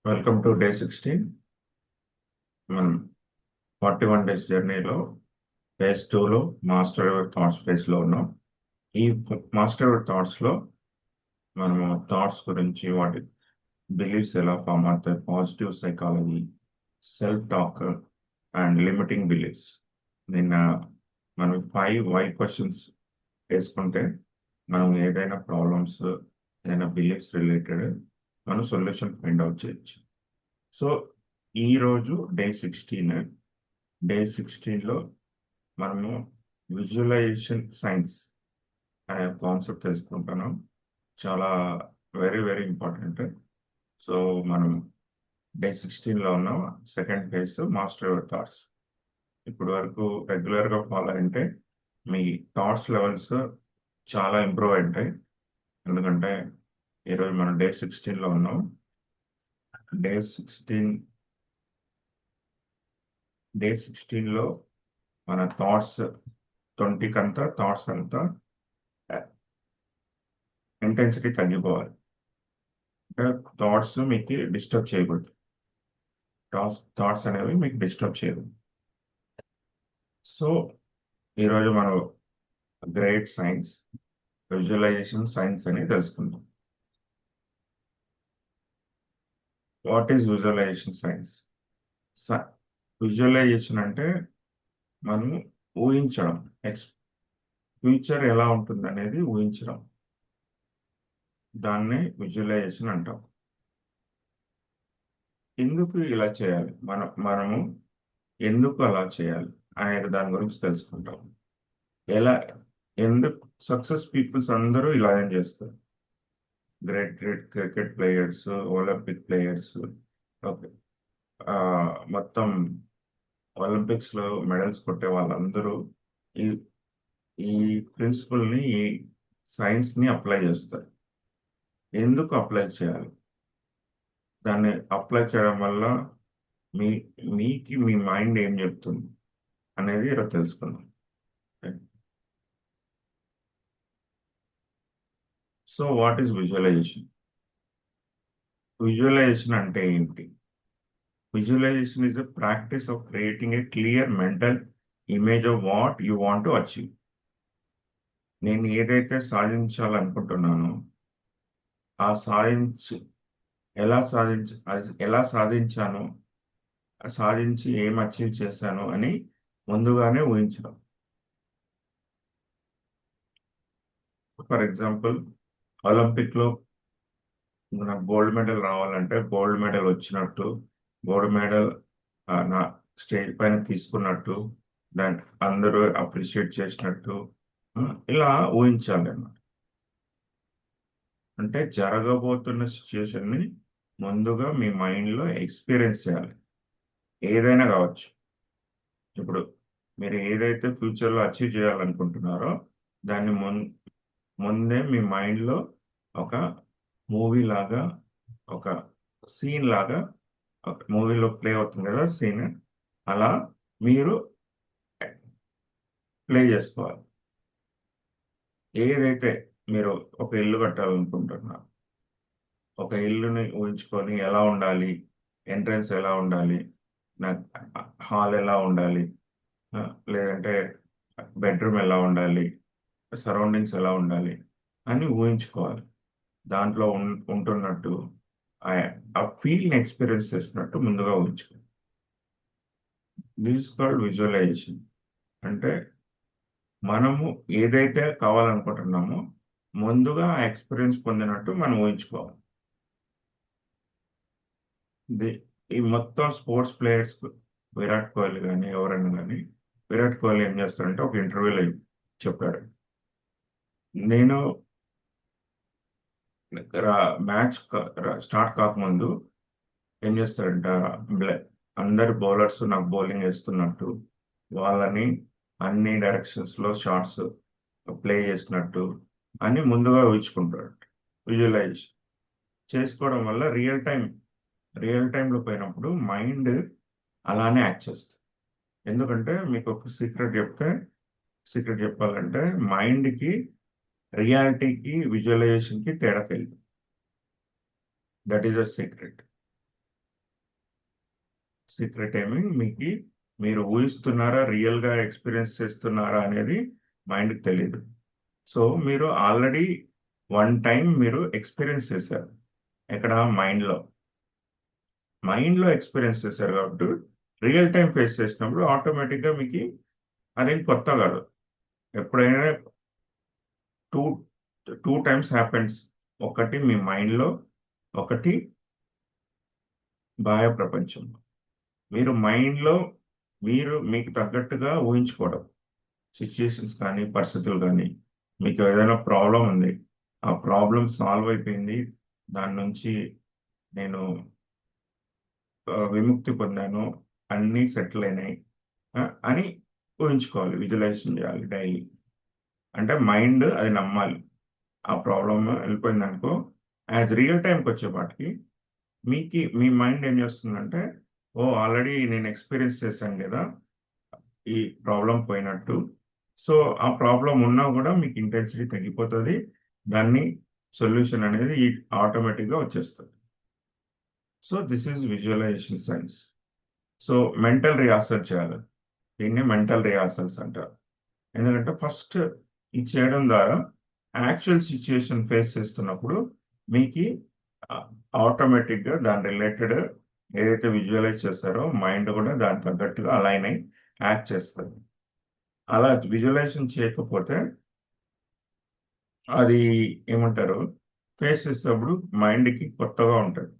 Welcome to day 16. మనం 41 days జర్నీలో phase 2లో మాస్టర్ యువర్ థాట్స్ ఫేజ్లో ఉన్నాం. ఈ మాస్టర్ యువర్ థాట్స్లో మనము థాట్స్ గురించి, వాటి బిలీఫ్స్ ఎలా ఫామ్ అవుతాయి, positive psychology, self talk and limiting beliefs. నిన్న మనం 5 వై క్వశ్చన్స్ వేసుకుంటే మనం ఏదైనా ప్రాబ్లమ్స్, ఏదైనా బిలీఫ్స్ రిలేటెడ్ మనం సొల్యూషన్ ఫైండ్ అవుట్ చేయొచ్చు. సో ఈరోజు డే సిక్స్టీన్లో మనము విజువలైజేషన్ సైన్స్ అనే కాన్సెప్ట్ తెలుసుకుంటున్నాం. చాలా వెరీ వెరీ ఇంపార్టెంట్. సో మనం డే 16లో ఉన్నాం. Second phase master your thoughts. ఇప్పటి వరకు రెగ్యులర్గా ఫాలో అంటే మీ థాట్స్ లెవెల్స్ చాలా ఇంప్రూవ్ అవుతాయి. ఎందుకంటే ఈరోజు మనం డే 16లో ఉన్నాం. డే సిక్స్టీన్లో మన థాట్స్ 20 కంతా థాట్స్ అంతా ఇంటెన్సిటీ తగ్గిపోవాలి. అంటే థాట్స్ మీకు డిస్టర్బ్ చేయకూడదు. థాట్స్ అనేవి మీకు డిస్టర్బ్ చేయకూడదు. సో ఈరోజు మనం గ్రేట్ సైన్స్, విజువలైజేషన్ సైన్స్ అని తెలుసుకుందాం. What is visualisation science? Visualisation అంటే మనం ఊహించడం, ఫ్యూచర్ ఎలా ఉంటుంది అనేది ఊహించడం. దాన్నే విజువలైజేషన్ అంటాం. ఎందుకు ఇలా చేయాలి, మనము ఎందుకు అలా చేయాలి అనే దాని గురించి తెలుసుకుంటాం. ఎలా, ఎందుకు సక్సెస్ పీపుల్స్ అందరూ ఇలాగే చేస్తారు. Great great cricket players, Olympic players, okay, మొత్తం ఒలింపిక్స్ లో మెడల్స్ కొట్టే వాళ్ళందరూ ఈ ఈ ప్రిన్సిపల్ని, ఈ సైన్స్ ని అప్లై చేస్తారు. ఎందుకు అప్లై చేయాలి, దాన్ని అప్లై చేయడం వల్ల మీ మీ మైండ్ ఏం చెప్తుంది అనేది ఇలా తెలుసుకుందాం. So what is visualisation? Visualisation అంటే ఏంటి? Visualization is a practice of creating a clear mental image of what you want to achieve. నేను ఏదైతే సాధించాలనుకుంటున్నానో ఆ సాధించి ఎలా సాధించానో, సాధించి ఏం అచీవ్ చేశాను అని ముందుగానే ఊహించడం. ఫర్ ఎగ్జాంపుల్, ఒలింపిక్లో నాకు గోల్డ్ మెడల్ రావాలంటే గోల్డ్ మెడల్ వచ్చినట్టు, గోల్డ్ మెడల్ నా స్టేజ్ పైన తీసుకున్నట్టు, దాన్ని అందరూ అప్రిషియేట్ చేసినట్టు, ఇలా ఊహించాలి అన్నమాట. అంటే జరగబోతున్న సిచ్యుయేషన్ని ముందుగా మీ మైండ్లో ఎక్స్పీరియన్స్ చేయాలి. ఏదైనా కావచ్చు. ఇప్పుడు మీరు ఏదైతే ఫ్యూచర్లో అచీవ్ చేయాలనుకుంటున్నారో దాన్ని ముందే మీ మైండ్లో ఒక మూవీ లాగా, ఒక సీన్ లాగా, మూవీలో ప్లే అవుతుంది కదా సీన్, అలా మీరు ప్లే చేసుకోవాలి. ఏదైతే మీరు ఒక ఇల్లు కట్టాలనుకుంటున్నారు, ఒక ఇల్లుని ఊహించుకొని ఎలా ఉండాలి, ఎంట్రన్స్ ఎలా ఉండాలి, హాల్ ఎలా ఉండాలి, లేదంటే బెడ్రూమ్ ఎలా ఉండాలి, సరౌండింగ్స్ ఎలా ఉండాలి అని ఊహించుకోవాలి. దాంట్లో ఉంటున్నట్టు, ఆ ఫీల్ని ఎక్స్పీరియన్స్ చేసినట్టు ముందుగా ఊహించుకోవాలి. This called visualisation. అంటే మనము ఏదైతే కావాలనుకుంటున్నామో ముందుగా ఆ ఎక్స్పీరియన్స్ పొందినట్టు మనం ఊహించుకోవాలి. ఈ మొత్తం స్పోర్ట్స్ ప్లేయర్స్, విరాట్ కోహ్లీ కానీ ఎవరైనా కానీ, విరాట్ కోహ్లీ ఏం చేస్తారంటే ఒక ఇంటర్వ్యూలో చెప్పాడు, నేను మ్యాచ్ స్టార్ట్ కాకముందు ఏం చేస్తారంట, అందరు బౌలర్స్ నాకు బౌలింగ్ వేస్తున్నట్టు, వాళ్ళని అన్ని డైరెక్షన్స్ లో షాట్స్ ప్లే చేసినట్టు అని ముందుగా ఊహించుకుంటాడు. విజువలైజేషన్ చేసుకోవడం వల్ల రియల్ టైంలో పోయినప్పుడు మైండ్ అలానే యాక్ట్ చేస్తుంది. ఎందుకంటే మీకు ఒక సీక్రెట్ చెప్పాలంటే మైండ్కి రియాలిటీకి విజువలైజేషన్కి తేడా తెలియదు. That is a secret. Secret ఏమి మీకు మీరు ఊహిస్తున్నారా, రియల్గా ఎక్స్పీరియన్స్ చేస్తున్నారా అనేది మైండ్కి తెలియదు. సో మీరు ఆల్రెడీ వన్ టైం మీరు ఎక్స్పీరియన్స్ చేశారు. ఎక్కడ? మైండ్లో ఎక్స్పీరియన్స్ చేశారు కాబట్టి రియల్ టైం ఫేస్ చేసినప్పుడు ఆటోమేటిక్గా మీకు అదేం కొత్త కాదు. ఎప్పుడైనా టూ టూ టైమ్స్ హ్యాపెన్స్. ఒకటి మీ మైండ్లో, ఒకటి బాహ్య ప్రపంచంలో. మీరు మైండ్లో మీరు మీకు తగ్గట్టుగా ఊహించుకోవడం, సిచ్యుయేషన్స్ కానీ పరిస్థితులు కానీ. మీకు ఏదైనా ప్రాబ్లం ఉంది, ఆ ప్రాబ్లం సాల్వ్ అయిపోయింది, దాని నుంచి నేను విముక్తి పొందాను, అన్నీ సెటిల్ అయినాయి అని ఊహించుకోవాలి, విజువలైజేషన్ చేయాలి డైలీ. అంటే మైండ్ అది నమ్మాలి. ఆ ప్రాబ్లం వెళ్ళిపోయింది అనుకో, యాజ్ రియల్ టైంకి వచ్చేపాటికి మీ మైండ్ ఏం చేస్తుందంటే, ఓ ఆల్రెడీ నేను ఎక్స్పీరియన్స్ చేశాను కదా ఈ ప్రాబ్లం పోయినట్టు. సో ఆ ప్రాబ్లం ఉన్నా కూడా మీకు ఇంటెన్సిటీ తగ్గిపోతుంది, దాన్ని సొల్యూషన్ అనేది ఆటోమేటిక్గా వచ్చేస్తుంది. So this is visualisation science. So mental rehearsal చేయాలి. దీన్ని మెంటల్ రిహార్సల్స్ అంటారు. ఎందుకంటే ఫస్ట్ ఇది చేయడం ద్వారా యాక్చువల్ సిచ్యుయేషన్ ఫేస్ చేస్తున్నప్పుడు మీకు ఆటోమేటిక్గా దాని రిలేటెడ్ ఏదైతే విజువలైజ్ చేస్తారో మైండ్ కూడా దాని తగ్గట్టుగా అలైన్ అయి యాక్ట్ చేస్తుంది. అలా విజువలైజేషన్ చేయకపోతే అది ఏమంటారు, ఫేస్ చేసేటప్పుడు మైండ్కి కొత్తగా ఉంటుంది.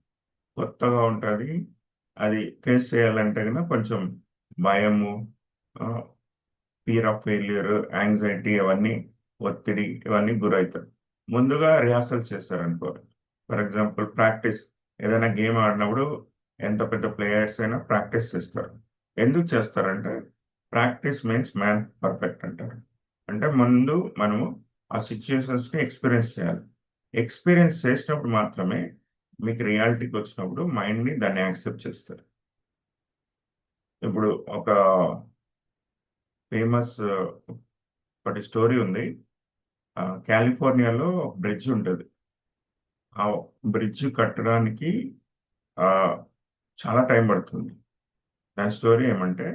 అది ఫేస్ చేయాలంటే కనుక కొంచెం భయము, ఫియర్ ఆఫ్ ఫెయిల్యూర్, యాంగ్జైటీ, అవన్నీ ఒత్తిడి ఇవన్నీ గురవుతారు. ముందుగా రిహార్సల్ చేస్తారనుకో. ఫర్ ఎగ్జాంపుల్ ప్రాక్టీస్, ఏదైనా గేమ్ ఆడినప్పుడు ఎంత పెద్ద ప్లేయర్స్ అయినా ప్రాక్టీస్ చేస్తారు. ఎందుకు చేస్తారంటే ప్రాక్టీస్ మీన్స్ మ్యాన్ పర్ఫెక్ట్ అంటారు. అంటే ముందు మనము ఆ సిచ్యుయేషన్స్ని ఎక్స్పీరియన్స్ చేయాలి. ఎక్స్పీరియన్స్ చేసినప్పుడు మాత్రమే మీకు రియాలిటీకి వచ్చినప్పుడు మైండ్ని దాన్ని యాక్సెప్ట్ చేస్తారు. ఇప్పుడు ఒక ఫేమస్ ఒకటి స్టోరీ ఉంది. కాలిఫోర్నియాలో ఒక బ్రిడ్జ్ ఉంటుంది. ఆ బ్రిడ్జ్ కట్టడానికి ఆ, చాలా టైం పడుతుంది. దాని స్టోరీ ఏమంటే,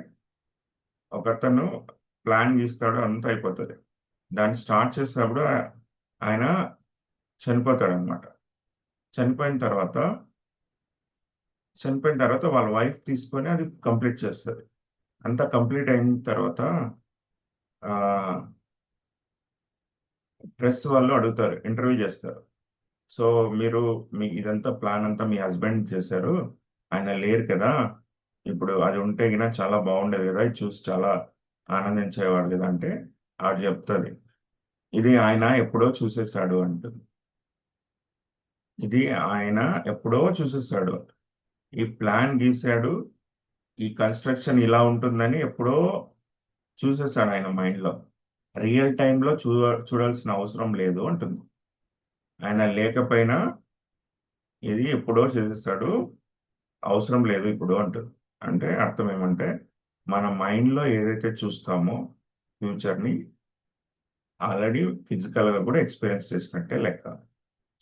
ఒకతను ప్లాన్ గీస్తాడు, అంతా అయిపోతుంది. దాన్ని స్టార్ట్ చేసేటప్పుడు ఆయన చనిపోతాడు అనమాట. చనిపోయిన తర్వాత వాళ్ళ వైఫ్ తీసుకొని అది కంప్లీట్ చేస్తుంది. అంతా కంప్లీట్ అయిన తర్వాత ప్రెస్ వాళ్ళు అడుగుతారు, ఇంటర్వ్యూ చేస్తారు. సో మీరు ఇదంతా ప్లాన్ అంతా మీ హస్బెండ్ చేశారు, ఆయన లేరు కదా, ఇప్పుడు అది ఉంటే గిన చాలా బాగుండేది కదా, ఇది చూసి చాలా ఆనందించేవాడు కదా అంటే ఆవిడ చెప్తుంది, ఇది ఆయన ఎప్పుడో చూసేశాడు అంటుంది. ఇది ఆయన ఎప్పుడో చూసేశాడు, ఈ ప్లాన్ గీశాడు, ఈ కన్స్ట్రక్షన్ ఇలా ఉంటుందని ఎప్పుడో చూసేశాడు ఆయన మైండ్లో. రియల్ టైంలో చూడాల్సిన అవసరం లేదు అంటుంది. ఆయన లేకపోయినా ఇది ఎప్పుడో చేసేస్తాడు, అవసరం లేదు ఇప్పుడు అంటుంది. అంటే అర్థం ఏమంటే, మన మైండ్లో ఏదైతే చూస్తామో ఫ్యూచర్ని ఆల్రెడీ ఫిజికల్గా కూడా ఎక్స్పీరియన్స్ చేసినట్టే లెక్క.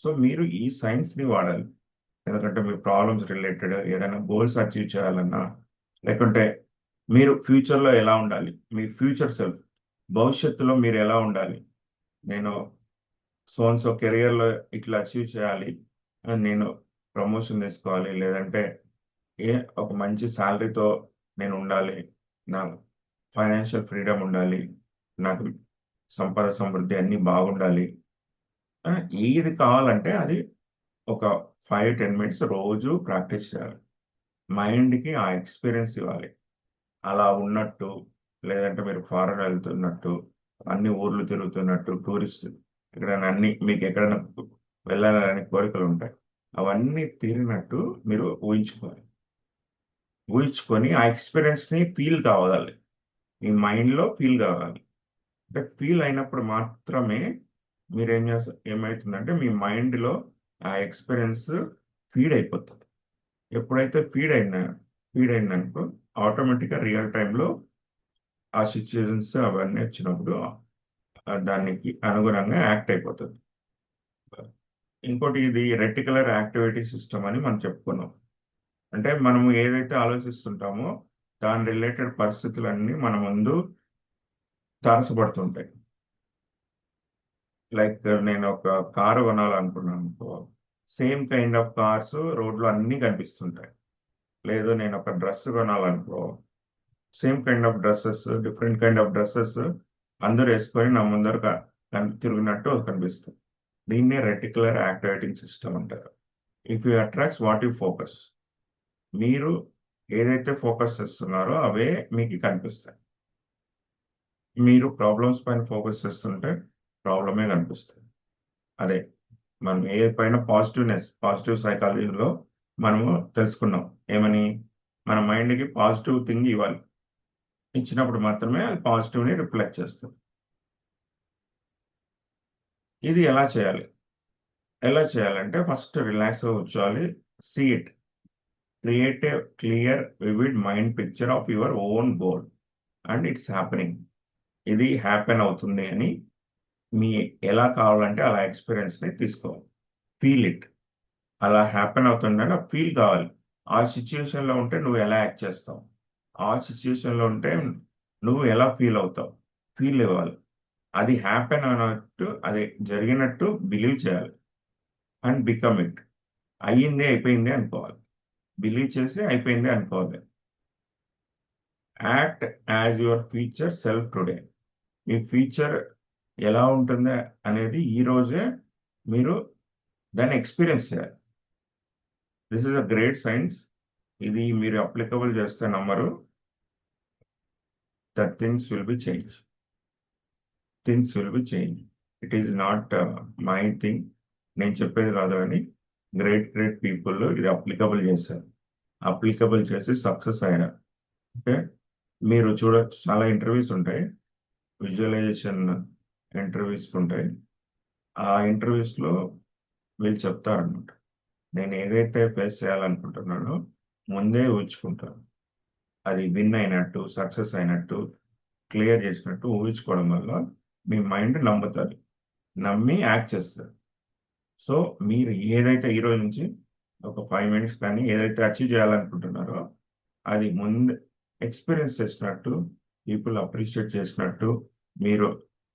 సో మీరు ఈ సైన్స్ని వాడాలి. ఎందుకంటే మీ ప్రాబ్లమ్స్ రిలేటెడ్ ఏదైనా గోల్స్ అచీవ్ చేయాలన్నా, లేకుంటే మీరు ఫ్యూచర్లో ఎలా ఉండాలి, మీ ఫ్యూచర్ సెల్ఫ్, భవిష్యత్తులో మీరు ఎలా ఉండాలి, నేను సో కెరియర్లో ఇట్లా అచీవ్ చేయాలి, నేను ప్రమోషన్ తీసుకోవాలి, లేదంటే ఒక మంచి శాలరీతో నేను ఉండాలి, నాకు ఫైనాన్షియల్ ఫ్రీడమ్ ఉండాలి, నాకు సంపద సమృద్ధి అన్నీ బాగుండాలి. ఏది కావాలంటే అది ఒక 5-10 మినిట్స్ రోజు ప్రాక్టీస్ చేయాలి. మైండ్కి ఆ ఎక్స్పీరియన్స్ ఇవ్వాలి. అలా ఉన్నట్టు, లేదంటే మీరు ఫారెన్ వెళ్తున్నట్టు, అన్ని ఊర్లు తిరుగుతున్నట్టు, టూరిస్ట్ ఎక్కడైనా అన్ని మీకు ఎక్కడైనా వెళ్ళాలని కోరికలు ఉంటాయి, అవన్నీ తీరినట్టు మీరు ఊహించుకొని ఆ ఎక్స్పీరియన్స్ని ఫీల్ కావాలి, మీ మైండ్లో ఫీల్ కావాలి. అంటే ఫీల్ అయినప్పుడు మాత్రమే మీరేం ఏమవుతుందంటే మీ మైండ్లో ఆ ఎక్స్పీరియన్స్ ఫీడ్ అయిపోతుంది. ఎప్పుడైతే ఫీడ్ అయిందనుకో, ఆటోమేటిక్గా రియల్ టైంలో ఆ సిచ్యుయేషన్స్ అవన్నీ వచ్చినప్పుడు దానికి అనుగుణంగా యాక్ట్ అయిపోతుంది. ఇంకోటి ఇది రెటికులర్ యాక్టివిటీ సిస్టమ్ అని మనం చెప్పుకున్నాం. అంటే మనము ఏదైతే ఆలోచిస్తుంటామో దాని రిలేటెడ్ పరిస్థితులన్నీ మన ముందు తారసపడుతుంటాయి. లైక్ నేను ఒక కారు కొనాలనుకున్నాను అనుకో, సేమ్ కైండ్ ఆఫ్ కార్స్ రోడ్లో అన్నీ కనిపిస్తుంటాయి. లేదు నేను ఒక డ్రెస్ కొనాలనుకో, same kind of dresses, different kind of dresses అందరూ వేసుకొని నా ముందర తిరిగినట్టు కనిపిస్తుంది. దీన్నే రెటిక్యులర్ యాక్టివేటింగ్ సిస్టమ్ అంటారు. If you attracts what you focus, మీరు ఏదైతే ఫోకస్ చేస్తున్నారో అవే మీకు కనిపిస్తాయి. మీరు ప్రాబ్లమ్స్ పైన ఫోకస్ చేస్తుంటే ప్రాబ్లమే కనిపిస్తుంది. అదే మనం ఏ పైన పాజిటివ్ సైకాలజీలో మనము తెలుసుకున్నాం ఏమని, మన మైండ్కి పాజిటివ్ థింగ్ ఇవ్వాలి, ఇచ్చినప్పుడు మాత్రమే అది పాజిటివ్ని రిఫ్లెక్ట్ చేస్తుంది. ఇది ఎలా చేయాలంటే ఫస్ట్ రిలాక్స్గా కూర్చోవాలి. See it, create a clear vivid mind picture of your own goal and it's happening. ఇది హ్యాపెన్ అవుతుంది అని మీ ఎలా కావాలంటే అలా ఎక్స్పీరియన్స్ని తీసుకోవాలి. ఫీల్ ఇట్, అలా హ్యాపెన్ అవుతుందంటే ఫీల్ కావాలి. ఆ సిచ్యుయేషన్లో ఉంటే నువ్వు ఎలా యాక్ట్ చేస్తావు, ఆ సిచ్యుయేషన్లో ఉంటే నువ్వు ఎలా ఫీల్ అవుతావు, ఫీల్ ఇవ్వాలి. అది హ్యాపెన్ అన్నట్టు, అది జరిగినట్టు బిలీవ్ చేయాలి. అండ్ బికమ్ ఇట్, అయిపోయింది అనుకోవాలి. బిలీవ్ చేసి అయిపోయింది అనుకోవాలి. Act as your future self today. Me future ఎలా ఉంటుంది అనేది ఈ రోజే మీరు దాన్ని ఎక్స్పీరియన్స్ చేయాలి. This is a great science. ఇది మీరు అప్లికబుల్ చేస్తే నమ్మరు, that things will be change. Things will be change. It is not my thing, నేను చెప్పేది కాదు, కానీ గ్రేట్ పీపుల్ ఇది అప్లికబుల్ చేశారు, అప్లికబుల్ చేసి సక్సెస్ అయ్యారు. ఓకే, మీరు చూడొచ్చు చాలా ఇంటర్వ్యూస్ ఉంటాయి, విజువలైజేషన్ ఇంటర్వ్యూస్ ఉంటాయి. ఆ ఇంటర్వ్యూస్లో వీళ్ళు చెప్తారనమాట, నేను ఏదైతే ఫేస్ చేయాలనుకుంటున్నానో ముందే ఊహించుకుంటాను. అది విన్ అయినట్టు, సక్సెస్ అయినట్టు, క్లియర్ చేసినట్టు ఊహించుకోవడం వల్ల మీ మైండ్ నమ్ముతుంది, నమ్మి యాక్ట్ చేస్తారు. సో మీరు ఏదైతే ఈ రోజు నుంచి ఒక 5 minutes కానీ ఏదైతే అచీవ్ చేయాలనుకుంటున్నారో అది ముందు ఎక్స్పీరియన్స్ చేసినట్టు, పీపుల్ అప్రిషియేట్ చేసినట్టు మీరు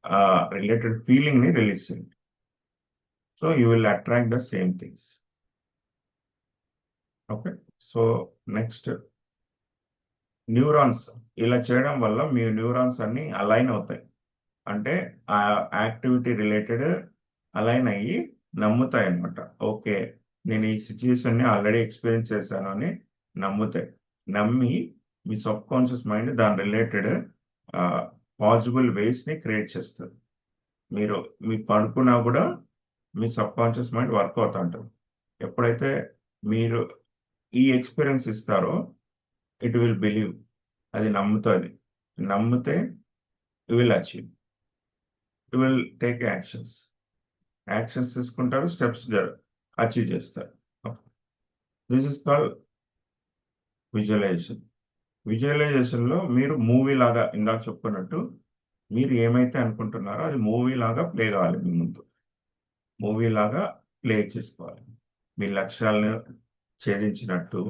ఆ రిలేటెడ్ ఫీలింగ్ని రిలీజ్ చేయండి. So you will attract the same things. Okay, so next neurons. ఇలా చేయడం వల్ల మీ న్యూరాన్స్ అన్ని అలైన్ అవుతాయి. అంటే ఆ యాక్టివిటీ రిలేటెడ్ అలైన్ అయ్యి నమ్ముతాయి అన్నమాట. ఓకే, నేను ఈ సిచ్యుయేషన్ని ఆల్రెడీ ఎక్స్పీరియన్స్ చేశాను అని నమ్ముతాయి. నమ్మి మీ సబ్ కాన్షియస్ మైండ్ దాని రిలేటెడ్ పాసిబుల్ వేస్ని క్రియేట్ చేస్తుంది. మీ పడుకున్నా కూడా మీ సబ్ కాన్షియస్ మైండ్ వర్క్ అవుతా ఉంటుంది. ఎప్పుడైతే మీరు ఈ ఎక్స్పీరియన్స్ ఇస్తారో ఇట్ విల్ బిలీవ్, అది నమ్ముతుంది. నమ్మితే you will achieve, you will take actions తీసుకుంటారు, స్టెప్స్ అచీవ్ చేస్తారు. This is called visualisation. విజువలైజేషన్లో మీరు మూవీ లాగా, ఇందాక చెప్పుకున్నట్టు మీరు ఏమైతే అనుకుంటున్నారో అది మూవీ లాగా ప్లే కావాలి. మీ ముందు మూవీ లాగా ప్లే చేసుకోవాలి, మీ లక్ష్యాలను ఛేదించినట్టు.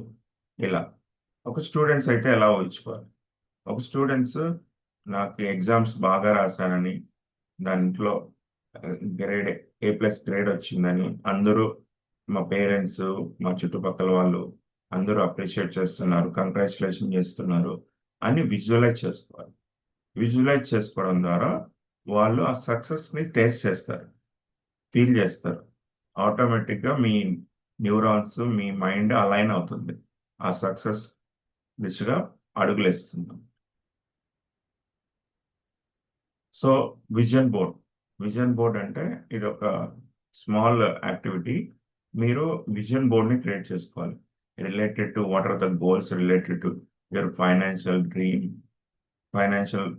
ఇలా ఒక స్టూడెంట్స్ అయితే ఎలా ఊహించుకోవాలి, ఒక స్టూడెంట్స్ నాకు ఎగ్జామ్స్ బాగా రాశానని, దాంట్లో గ్రేడ్ A+ గ్రేడ్ వచ్చిందని అందరూ, మా పేరెంట్స్, మా చుట్టుపక్కల వాళ్ళు అందరూ అప్రిషియేట్ చేస్తున్నారు, కంగ్రాచులేషన్ చేస్తున్నారు అని విజువలైజ్ చేసుకోవాలి. విజువలైజ్ చేసుకోవడం ద్వారా వాళ్ళు ఆ సక్సెస్ని టేస్ట్ చేస్తారు, ఫీల్ చేస్తారు. ఆటోమేటిక్గా మీ న్యూరాన్స్, మీ మైండ్ అలైన్ అవుతుంది, ఆ సక్సెస్ దిశగా అడుగులేస్తుంది. సో విజన్ బోర్డ్ అంటే ఇది ఒక స్మాల్ యాక్టివిటీ. మీరు విజన్ బోర్డ్ని క్రియేట్ చేసుకోవాలి related to what are the goals related to your financial dream. Financial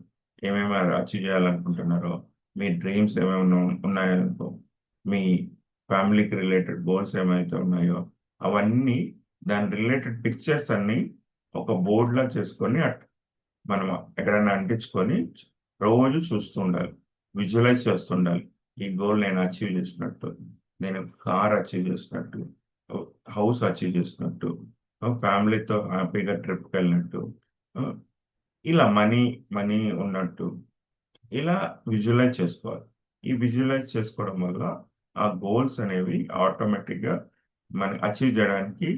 ఏమేమి అచీవ్ చేయాలనుకుంటున్నారో, మీ డ్రీమ్స్ ఏమేమి ఉన్నాయనుకో, మీ ఫ్యామిలీకి రిలేటెడ్ గోల్స్ ఏమైతే ఉన్నాయో అవన్నీ, దాని రిలేటెడ్ పిక్చర్స్ అన్ని ఒక బోర్డ్లా చేసుకొని మనం ఎక్కడైనా అంటించుకొని రోజు చూస్తూ ఉండాలి, విజువలైజ్ చేస్తుండాలి. ఈ గోల్ నేను అచీవ్ చేసినట్టు, నేను కార్ అచీవ్ చేసినట్టు, హౌస్ అచీవ్ చేసినట్టు, ఫ్యామిలీతో హ్యాపీగా ట్రిప్కి వెళ్ళినట్టు, ఆ, ఇలా మనీ మనీ ఉన్నట్టు, ఇలా విజువలైజ్ చేసుకోవాలి. ఈ విజువలైజ్ చేసుకోవడం వల్ల ఆ గోల్స్ అనేవి ఆటోమేటిక్గా మనం అచీవ్ చేయడానికి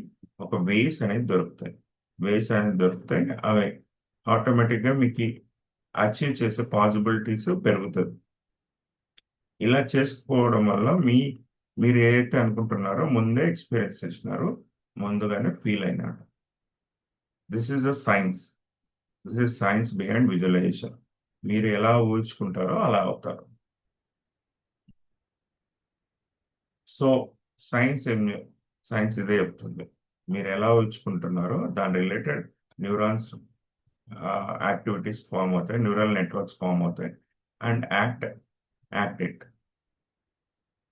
ఒక వేస్ అనేది దొరుకుతాయి. వేస్ అనేది దొరుకుతాయి, అవి ఆటోమేటిక్గా మీకు అచీవ్ చేసే పాసిబిలిటీస్ పెరుగుతుంది. ఇలా చేసుకోవడం వల్ల మీరు ఏదైతే అనుకుంటున్నారో ముందే ఎక్స్పీరియన్స్ చేసినారో, ముందుగానే ఫీల్ అయినారు. This is the science. This is science behind visualization. మీరు ఎలా ఊహించుకుంటారో అలా అవుతారు. సో సైన్స్ సైన్స్ ఇదే చెప్తుంది. మీరు ఎలా ఊహించుకుంటున్నారో దాని రిలేటెడ్ న్యూరాన్స్ యాక్టివిటీస్ ఫామ్ అవుతాయి, న్యూరల్ నెట్వర్క్స్ ఫామ్ అవుతాయి. And act it.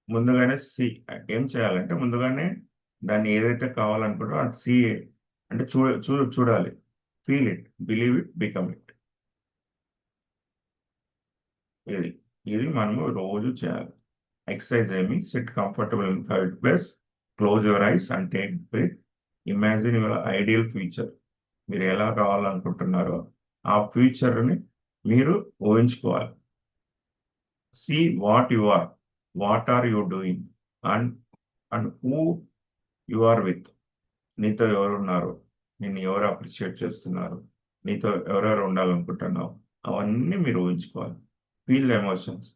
ముందుగానే ఏం చేయాలంటే ముందుగానే దాన్ని ఏదైతే కావాలనుకుంటారో అది అంటే చూడాలి. Feel it, believe it, become it. ఇది ఇది మనము రోజు చేయాలి. ఎక్సర్సైజ్ ఏమి, sit comfortable in quiet place, close your eyes and take breath. Imagine your ideal future. మీరు ఎలా కావాలనుకుంటున్నారో ఆ ఫ్యూచర్ని మీరు ఊహించుకోవాలి. See what you are, what are you doing, and and who you are with. నీతో ఎవరు ఉన్నారు, నిన్ను ఎవరు అప్రిషియేట్ చేస్తున్నారు, నీతో ఎవరెవరు ఉండాలనుకుంటున్నావు, అవన్నీ మీరు ఊహించుకోవాలి. Feel the emotions.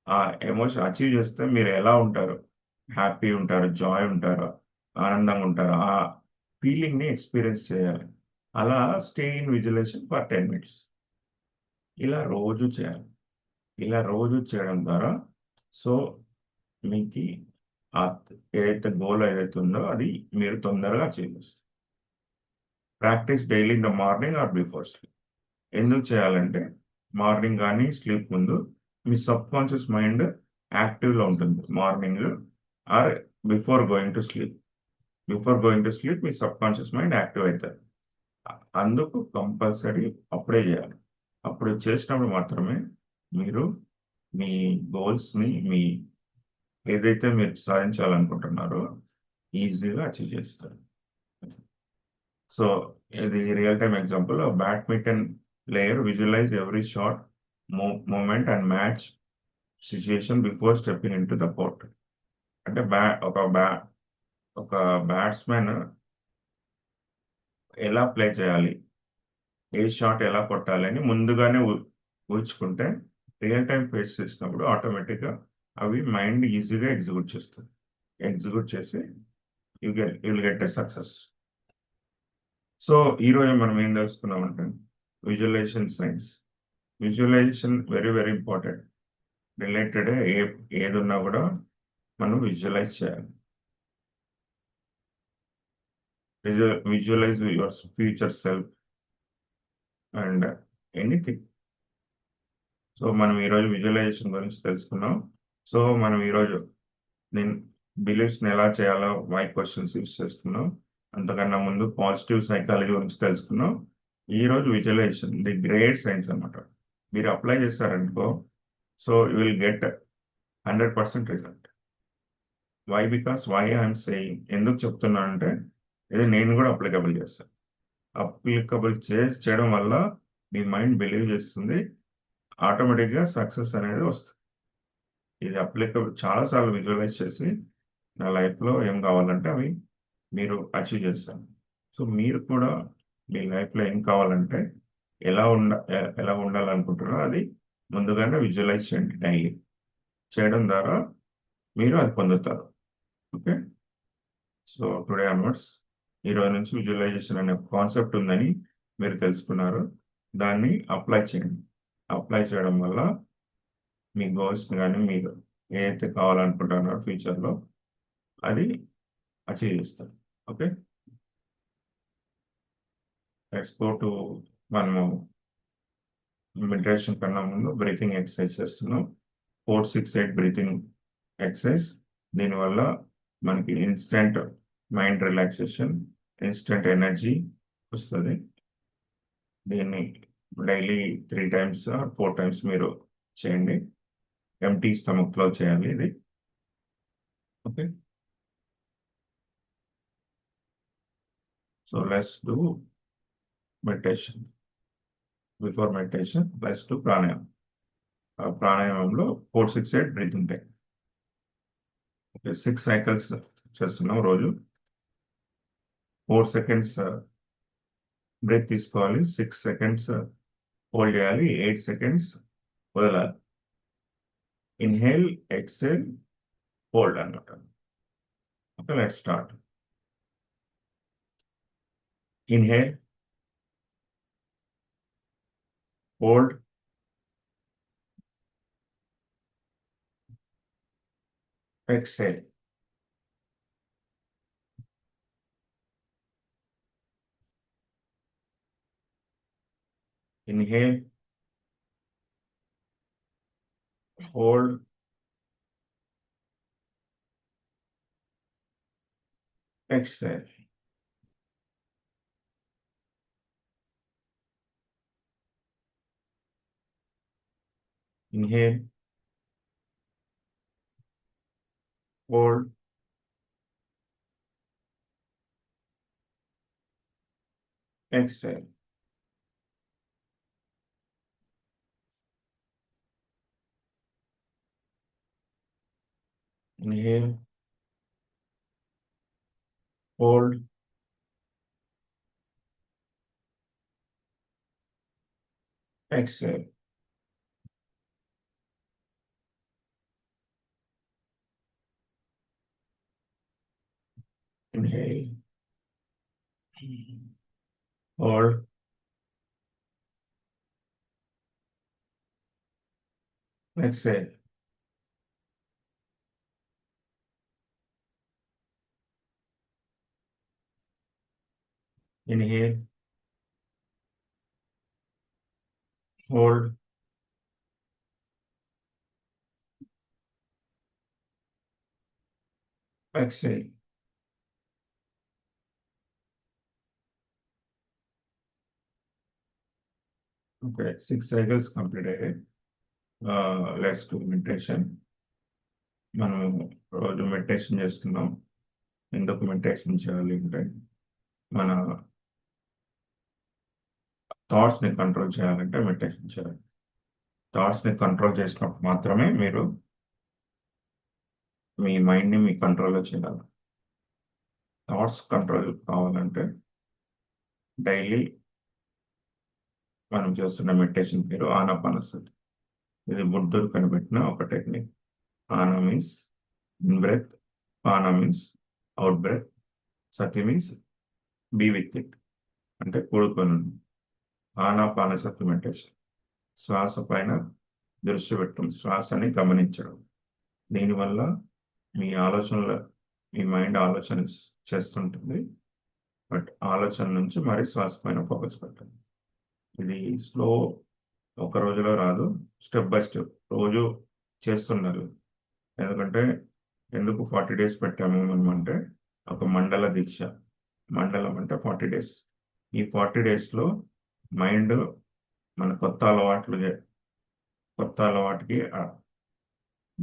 ఆ ఎమోషన్ అచీవ్ చేస్తే మీరు ఎలా ఉంటారు, హ్యాపీ ఉంటారు, జాయ్ ఉంటారు, ఆనందంగా ఉంటారు, ఆ ఫీలింగ్ని ఎక్స్పీరియన్స్ చేయాలి. అలా stay in visualization for 10 minutes. ఇలా రోజు చేయాలి. ఇలా రోజు చేయడం ద్వారా సో మీకు ఆ ఏదైతే గోల్ ఏదైతే ఉందో అది మీరు తొందరగా అచీవ్ చేస్తారు. Practice daily in the morning or before sleep. ఎందుకు చేయాలంటే మార్నింగ్ కానీ స్లీప్ ముందు మీ సబ్ కాన్షియస్ మైండ్ యాక్టివ్లో ఉంటుంది. Morning or before going to sleep. Before going to sleep me sub conscious mind active అవుతుంది. అందుకు కంపల్సరీ అప్పుడే చేయాలి. అప్పుడు చేసినప్పుడు మాత్రమే మీరు మీ గోల్స్ని ఏదైతే మీరు సాధించాలనుకుంటున్నారో ఈజీగా అచీవ్ చేస్తారు. సో ఇది real time example. Badminton player visualize every shot, moment and match situation before stepping in to the court. అంటే ఒక బ్యాట్స్మెన్ ఎలా ప్లే చేయాలి, ఏ షాట్ ఎలా కొట్టాలి అని ముందుగానే ఊహించుకుంటే రియల్ టైం ఫేస్ చేసినప్పుడు ఆటోమేటిక్గా అవి మైండ్ ఈజీగా ఎగ్జిక్యూట్ చేస్తుంది. ఎగ్జిక్యూట్ చేసి will get a success. So ఈరోజు మనం ఏం తెలుసుకున్నామంటే visualisation science. Visualisation very very important. Related ఏది ఉన్నా కూడా మనం విజువలైజ్ చేయాలి. Visualise your future self and anything. So మనం ఈరోజు విజువలైజేషన్ గురించి తెలుసుకున్నాం. సో మనం ఈరోజు నేను బిలీఫ్స్ని ఎలా చేయాలో మై క్వశ్చన్స్ యూస్ చేసుకున్నాం. అంతకన్నా ముందు పాజిటివ్ సైకాలజీ గురించి తెలుసుకున్నాం. ఈరోజు విజువలైజేషన్ ది గ్రేట్ సైన్స్ అనమాట. మీరు అప్లై చేస్తారనుకో, so you will get 100% result. Why? Because why I'm saying, ఎందుకు చెప్తున్నా అంటే ఇది నేను కూడా అప్లికబుల్ చేస్తాను. అప్లికబుల్ చేయడం వల్ల మీ మైండ్ బిలీవ్ చేస్తుంది, ఆటోమేటిక్గా సక్సెస్ అనేది వస్తుంది. ఇది అప్లికబుల్ చాలాసార్లు విజువలైజ్ చేసి నా లైఫ్లో ఏం కావాలంటే అవి మీరు అచీవ్ చేస్తారు. సో మీరు కూడా మీ లైఫ్లో ఏం కావాలంటే ఎలా ఉండాలనుకుంటున్నారో అది ముందుగానే విజువలైజ్ చేయండి. డైలీ చేయడం ద్వారా మీరు అది పొందుతారు. ఓకే. సో టుడే ఆన్వర్డ్స్ ఈరోజు నుంచి విజువలైజేషన్ అనే కాన్సెప్ట్ ఉందని మీరు తెలుసుకున్నారు. దాన్ని అప్లై చేయండి. అప్లై చేయడం వల్ల మీ గోల్స్ని కానీ మీరు ఏదైతే కావాలనుకుంటున్నారో ఫ్యూచర్లో అది అచీవ్ చేస్తారు. ఓకే. లెట్స్ గో టు మనము మెడిటేషన్ కన్నా ముందు బ్రీతింగ్ ఎక్సర్సైజ్ చేస్తున్నాం. 4-6-8 బ్రీతింగ్ ఎక్సర్సైజ్. దీనివల్ల మనకి instant mind relaxation, instant energy వస్తుంది. దీన్ని డైలీ 3 times ఆర్ 4 times మీరు చేయండి. ఎంటీ స్టమక్లో చేయాలి ఇది. Okay. So let's do meditation. Before meditation, let's do pranayama. ప్రాణాయామంలో 4-6-8 breathing technique. Okay, 6 cycles చేస్తున్నాం రోజు. 4 seconds బ్రేక్ తీసుకోవాలి, 6 seconds హోల్డ్ చేయాలి, 8 seconds వదలాలి. ఇన్హేల్, ఎక్సేల్, హోల్డ్ అన్నమాట. Okay, let's start. Inhale, hold, exhale. Inhale, hold, exhale. Inhale, hold, exhale. Inhale, hold, exhale. Inhale, hold, exhale. Inhale, hold, exhale. Okay, 6 cycles completed. Let's do meditation. మనం రోజు meditation చేస్తున్నాం. ఎందుకు meditation చేయాలి అంటే మన thoughts ని control చేయాలంటే meditation చేయాలి. థాట్స్ ని కంట్రోల్ చేసినప్పుడు మాత్రమే మీరు మీ మైండ్ ని మీ కంట్రోల్లో చేయాలి. థాట్స్ కంట్రోల్ కావాలంటే డైలీ మనం చేస్తున్న మెడిటేషన్ పేరు ఆనాపానసతి. ఇది బుద్ధుడు కనిపెట్టిన ఒక టెక్నిక్. ఆనా మీన్స్ ఇన్ బ్రెత్, పానా మీన్స్ అవుట్ బ్రెత్, సతి మీన్స్ బీ విత్ ఇట్ అంటే కూడుకొని. ఆనాపానసతి మెడిటేషన్ శ్వాస పైన దృష్టి పెట్టడం, శ్వాసని గమనించడం. దీనివల్ల మీ ఆలోచనల మీ మైండ్ ఆలోచన చేస్తుంటుంది, బట్ ఆలోచన నుంచి మరి శ్వాస పైన ఫోకస్ పెట్టండి. ఇది స్లో, ఒక రోజులో రాదు, స్టెప్ బై స్టెప్ రోజు చేస్తున్నారు. ఎందుకంటే ఎందుకు 40 days పెట్టాము మనం అంటే ఒక మండల దీక్ష. మండలం అంటే 40 days. ఈ 40 daysలో మైండ్ మన కొత్త అలవాటుకి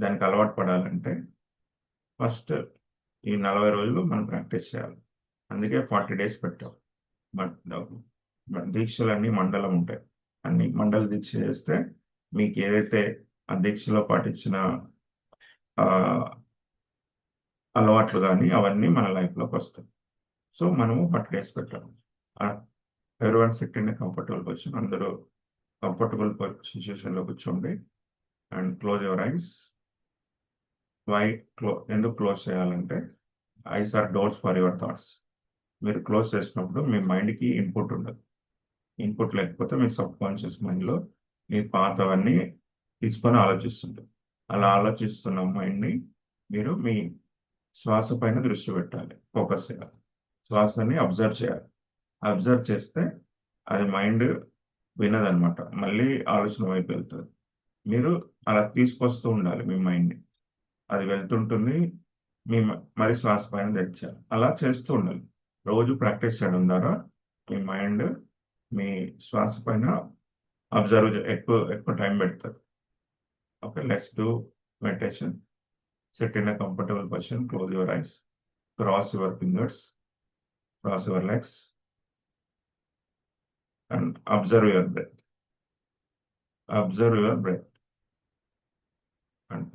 దానికి అలవాటు పడాలంటే ఫస్ట్ ఈ 40 రోజులు మనం ప్రాక్టీస్ చేయాలి. అందుకే 40 days పెట్టాం. దీక్షలన్నీ మండలం ఉంటాయి. అన్ని మండల దీక్ష చేస్తే మీకు ఏదైతే ఆ దీక్షలో పాటించిన అలవాట్లు కానీ అవన్నీ మన లైఫ్లోకి వస్తాయి. సో మనము 40 days పెట్టాము. Everyone sit in comfortable position. అందరూ కంఫర్టబుల్ సిచ్యుయేషన్లో కూర్చోండి అండ్ క్లోజ్ యువర్ ఐస్. ఎందుకు క్లోజ్ చేయాలంటే eyes are doors for your thoughts. మీరు క్లోజ్ చేసినప్పుడు మీ మైండ్కి ఇన్పుట్ ఉండదు. ఇన్పుట్ లేకపోతే మీ సబ్ కాన్షియస్ మైండ్లో మీ పాతవన్నీ తీసుకొని ఆలోచిస్తుంటారు. అలా ఆలోచిస్తున్న మైండ్ని మీరు మీ శ్వాస పైన దృష్టి పెట్టాలి, ఫోకస్ చేయాలి, శ్వాసని అబ్జర్వ్ చేయాలి. అబ్జర్వ్ చేస్తే అది మైండ్ వినదనమాట, మళ్ళీ ఆలోచన వైపు వెళ్తుంది. మీరు అలా తీసుకొస్తూ ఉండాలి మీ మైండ్ని. అది వెళ్తుంటుంది, మీ మరి శ్వాస పైన తెచ్చాలి. అలా చేస్తూ ఉండాలి. రోజు ప్రాక్టీస్ చేయడం ద్వారా మీ మైండ్ మీ శ్వాస పైన అబ్జర్వ్ ఎక్కువ టైం పెడుతుంది. Okay, let's do meditation. Sit in a comfortable position, close your eyes, cross your fingers, cross your legs, and observe your breath. Observe your breath. And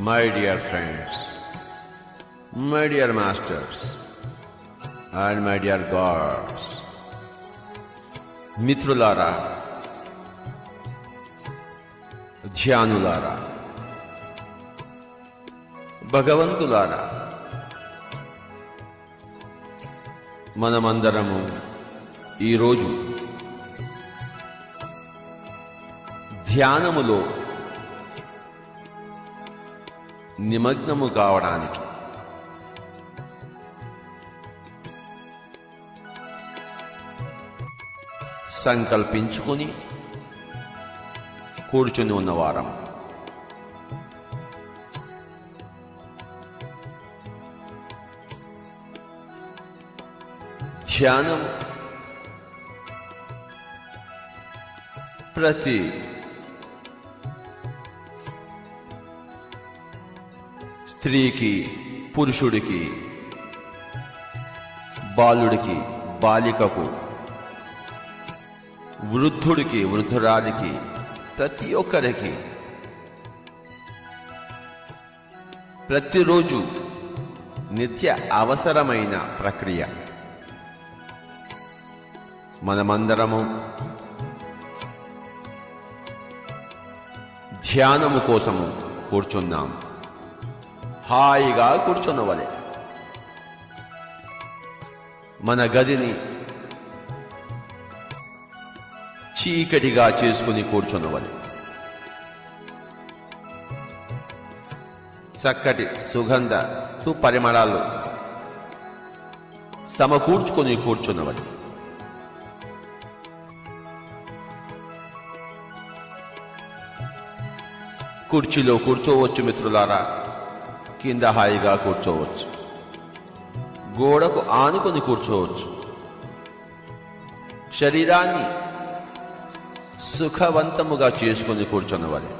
My dear friends, my dear masters, and my dear gods, మిత్రులారా, ధ్యానులారా, భగవంతులారా, మనమందరము ఈరోజు ధ్యానములో నిమగ్నము కావడానికి సంకల్పించుకొని కూర్చుని ఉన్నవారం. ధ్యానం ప్రతి స్త్రీకి, పురుషుడికి, బాలుడికి, బాలికకు, వృద్ధుడికి, వృద్ధురాలికి, ప్రతి ఒక్కరికి ప్రతిరోజు నిత్య అవసరమైన ప్రక్రియ. మనమందరము ధ్యానము కోసము కూర్చున్నాం. హాయిగా కూర్చున్నవలే. మన గదిని చీకటిగా చేసుకుని కూర్చున్నవలే. చక్కటి సుగంధ సుపరిమళాలు సమకూర్చుకొని కూర్చున్నవని. కుర్చీలో కూర్చోవచ్చు మిత్రులారా, కింద హాయిగా కూర్చోవచ్చు, గోడకు ఆనుకొని కూర్చోవచ్చు. శరీరాన్ని సుఖవంతముగా చేసుకొని కూర్చున్నవలే,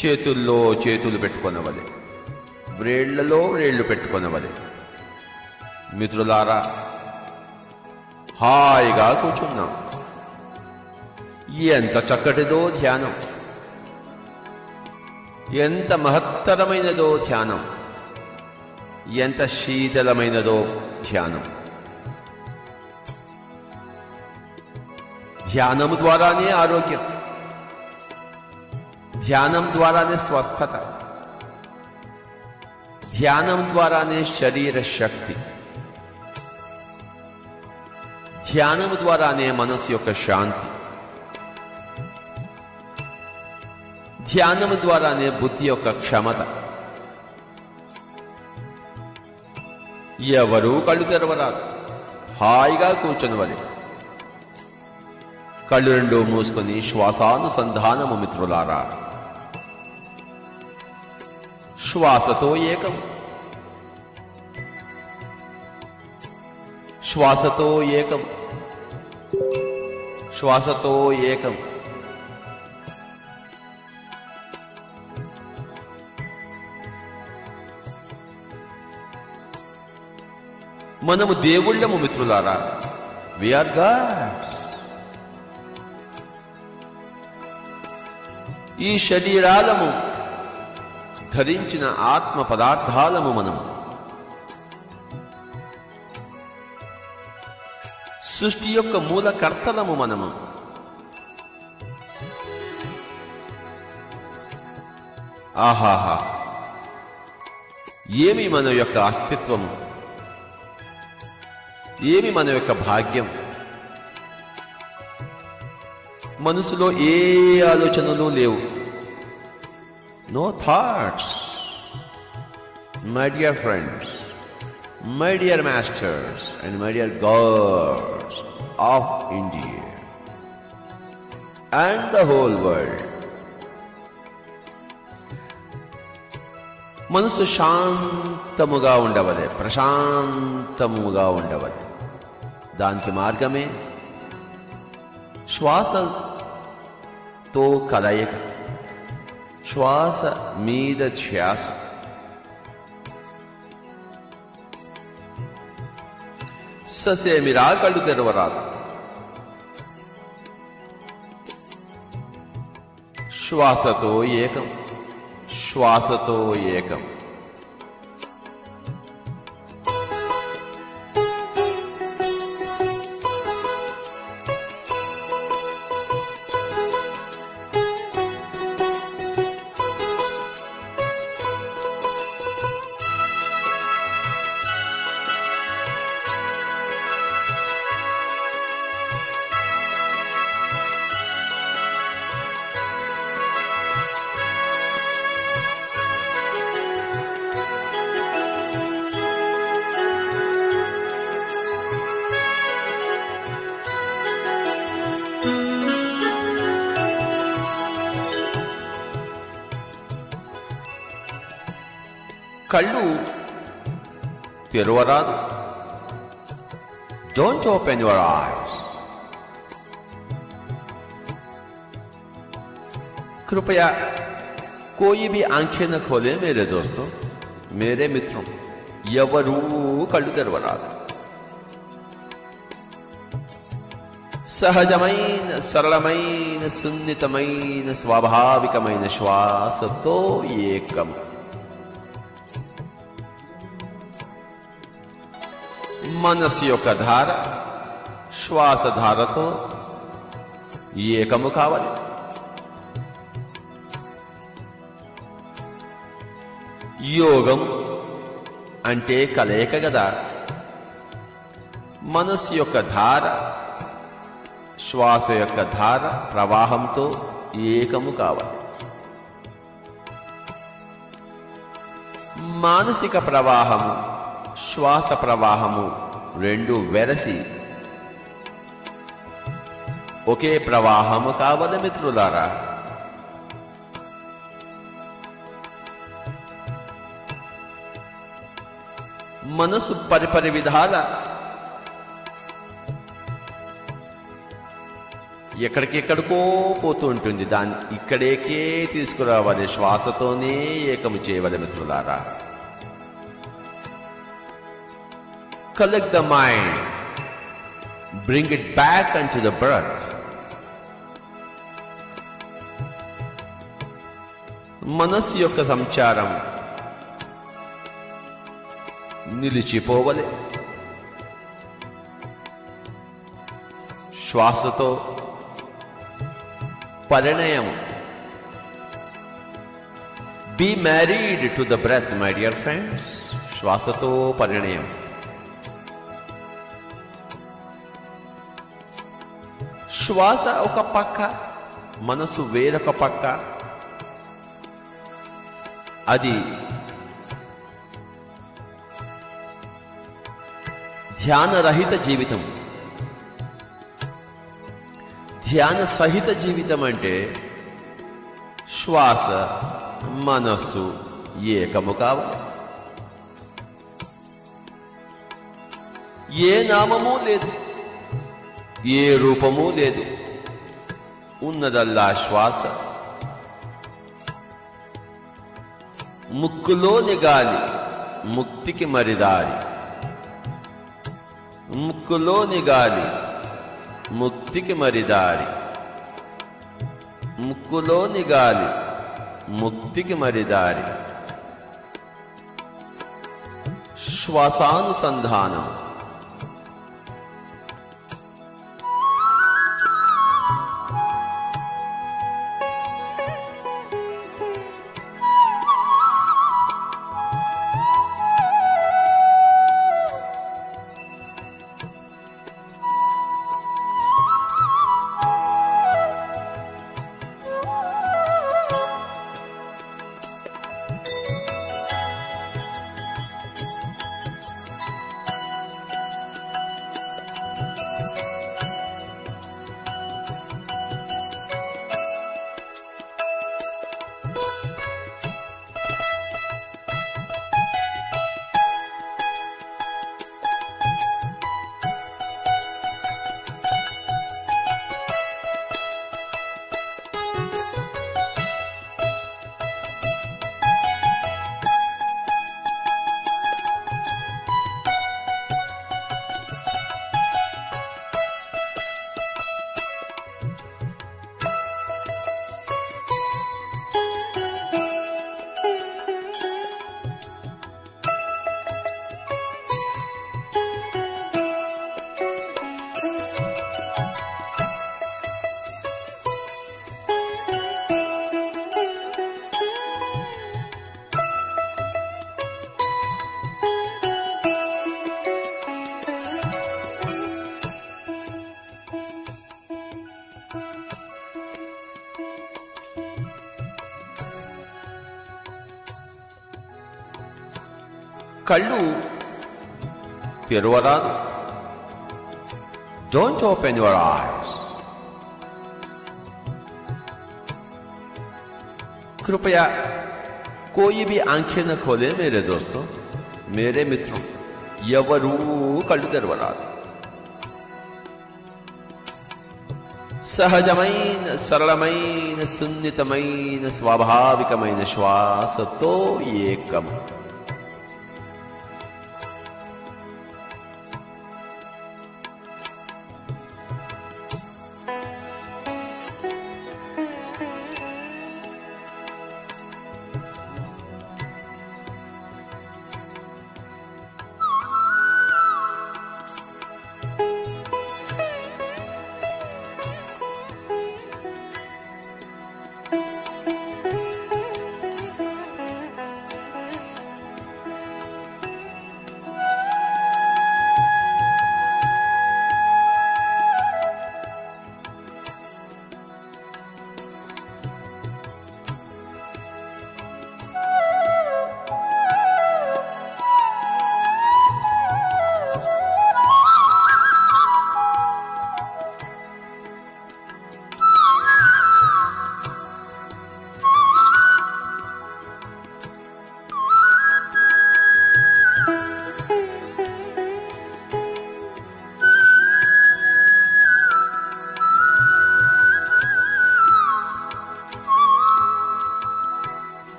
చేతుల్లో చేతులు పెట్టుకొనవలే, వ్రేళ్లలో వ్రేళ్లు పెట్టుకొనవలే. మిత్రులారా, హాయిగా కూర్చున్నాం. ఎంత చక్కటిదో ధ్యానం, ఎంత మహత్తరమైనదో ధ్యానం, ఎంత శీతలమైనదో ధ్యానం. ధ్యానము ద్వారానే ఆరోగ్యం, ధ్యానం ద్వారానే స్వస్థత, ధ్యానం ద్వారానే శరీర శక్తి, ధ్యానం ద్వారానే మనసు యొక్క శాంతి, ధ్యానము ద్వారానే బుద్ధి యొక్క క్షమత. ఎవరూ కళ్ళు తెరవరాదు, హాయిగా కూర్చొనివలే. కళ్ళు రెండు మూసుకొని శ్వాసానుసంధానము మిత్రులారా. శ్వాసతో ఏకం, శ్వాసతో ఏకం, శ్వాసతో ఏకం. మనము దేవుళ్ళము మిత్రులారా. We are gods. ఈ శరీరాలము ధరించిన ఆత్మ పదార్థాలము మనము. సృష్టి యొక్క మూలకర్తలము మనము. ఆహాహా, ఏమి మన యొక్క అస్తిత్వము, ఏమి మన యొక్క భాగ్యం. మనసులో ఏ ఆలోచనలు లేవు. No thoughts. My dear friends, my dear masters and my dear gods of India and the whole world. మనసు శాంతముగా ఉండవలే, ప్రశాంతముగా ఉండవలే. దానికి మార్గమే శ్వాసతో కలయిక, శ్వాస మీద ధ్యాస. ససేమిరా కళ్ళు తెరవరాదు. శ్వాసతో ఏకం, శ్వాసతో ఏకం. కళ్ళు తెరవరాదు. Don't open your eyes. कृपया कोई भी आंखें न खोले मेरे दोस्तों, मेरे मित्रों. ఎవరూ కళ్ళు తెరవరాదు. సహజమైన, సరళమైన, సున్నితమైన, స్వాభావికమైన శ్వాసతో ఏకం. మనసు యొక్క ధార శ్వాసధారతో ఏకము కావాలి. యోగం అంటే కలయిక గదా. మనస్సు యొక్క ధార శ్వాస యొక్క ధార ప్రవాహంతో ఏకము కావాలి. మానసిక ప్రవాహము శ్వాస ప్రవాహము రెండు వెరసి ఒకే ప్రవాహము కావలి మిత్రులారా. మనసు పరిపరి విధాల ఎక్కడికెక్కడికో పోతూ ఉంటుంది. దాన్ని ఇక్కడేకే తీసుకురావాలి, శ్వాసతోనే ఏకము చేయవలె మిత్రులారా. Collect the mind, bring it back unto the breath. మనస్సు యొక్క సంచారం నిలిచిపోవలే. శ్వాసతో పరిణయం. Be married to the breath, my dear friends. శ్వాసతో పరిణయం. శ్వాస ఒక పక్క, మనసు వేరొక పక్క. అది ధ్యానరహిత జీవితం. ధ్యాన సహిత జీవితం అంటే శ్వాస మనస్సు ఏకము కావాలి. ఏ నామము లేదు, ఏ రూపము లేదు, ఉన్నదల్లా శ్వాస. ముక్కులోని గాలి ముక్తికి మరిదారి. ముక్కులోని గాలి ముక్తికి మరిదారి. ముక్కులోని గాలి ముక్తికి మరిదారి. శ్వాసానుసంధానం. కళ్ళు తెరవరాదు. Don't open your eyes. कृपया कोई भी आंखें न खोले मेरे दोस्तों, मेरे मित्रों. ఎవరూ కళ్ళు తెరవరాదు. సహజమైన సరళమైన సున్నితమైన స్వాభావికమైన శ్వాసతో ఏకం.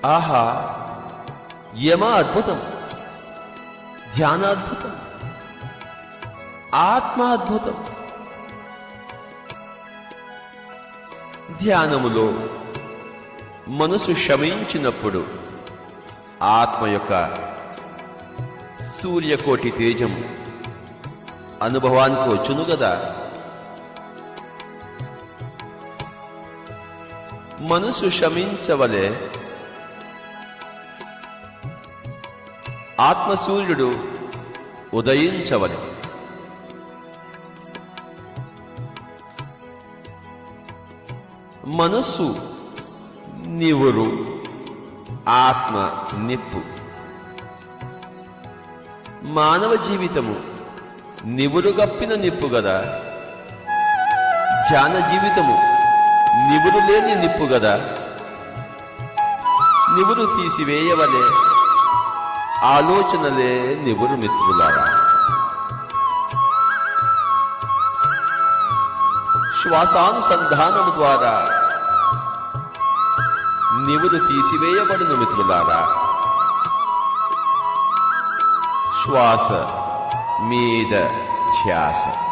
ఆహా, యమ అద్భుతం, ధ్యానాద్భుతం, ఆత్మ అద్భుతం. ధ్యానములో మనసు శమించినప్పుడు ఆత్మ యొక్క సూర్యకోటి తేజం అనుభవానికి వచ్చును గదా. మనసు శమించవలే ఆత్మసూర్యుడు ఉదయించవలె. మనస్సు నివురు, ఆత్మ నిప్పు. మానవ జీవితము నివురుగప్పిన నిప్పు గదా, ధ్యాన జీవితము నివురు లేని నిప్పు గదా. నివురు తీసివేయవలే ఆలోచనలే నివురు మిత్రులారా. శ్వాసానుసంధానము ద్వారా నివురు తీసివేయబడును మిత్రులారా. శ్వాస మీద ధ్యాస.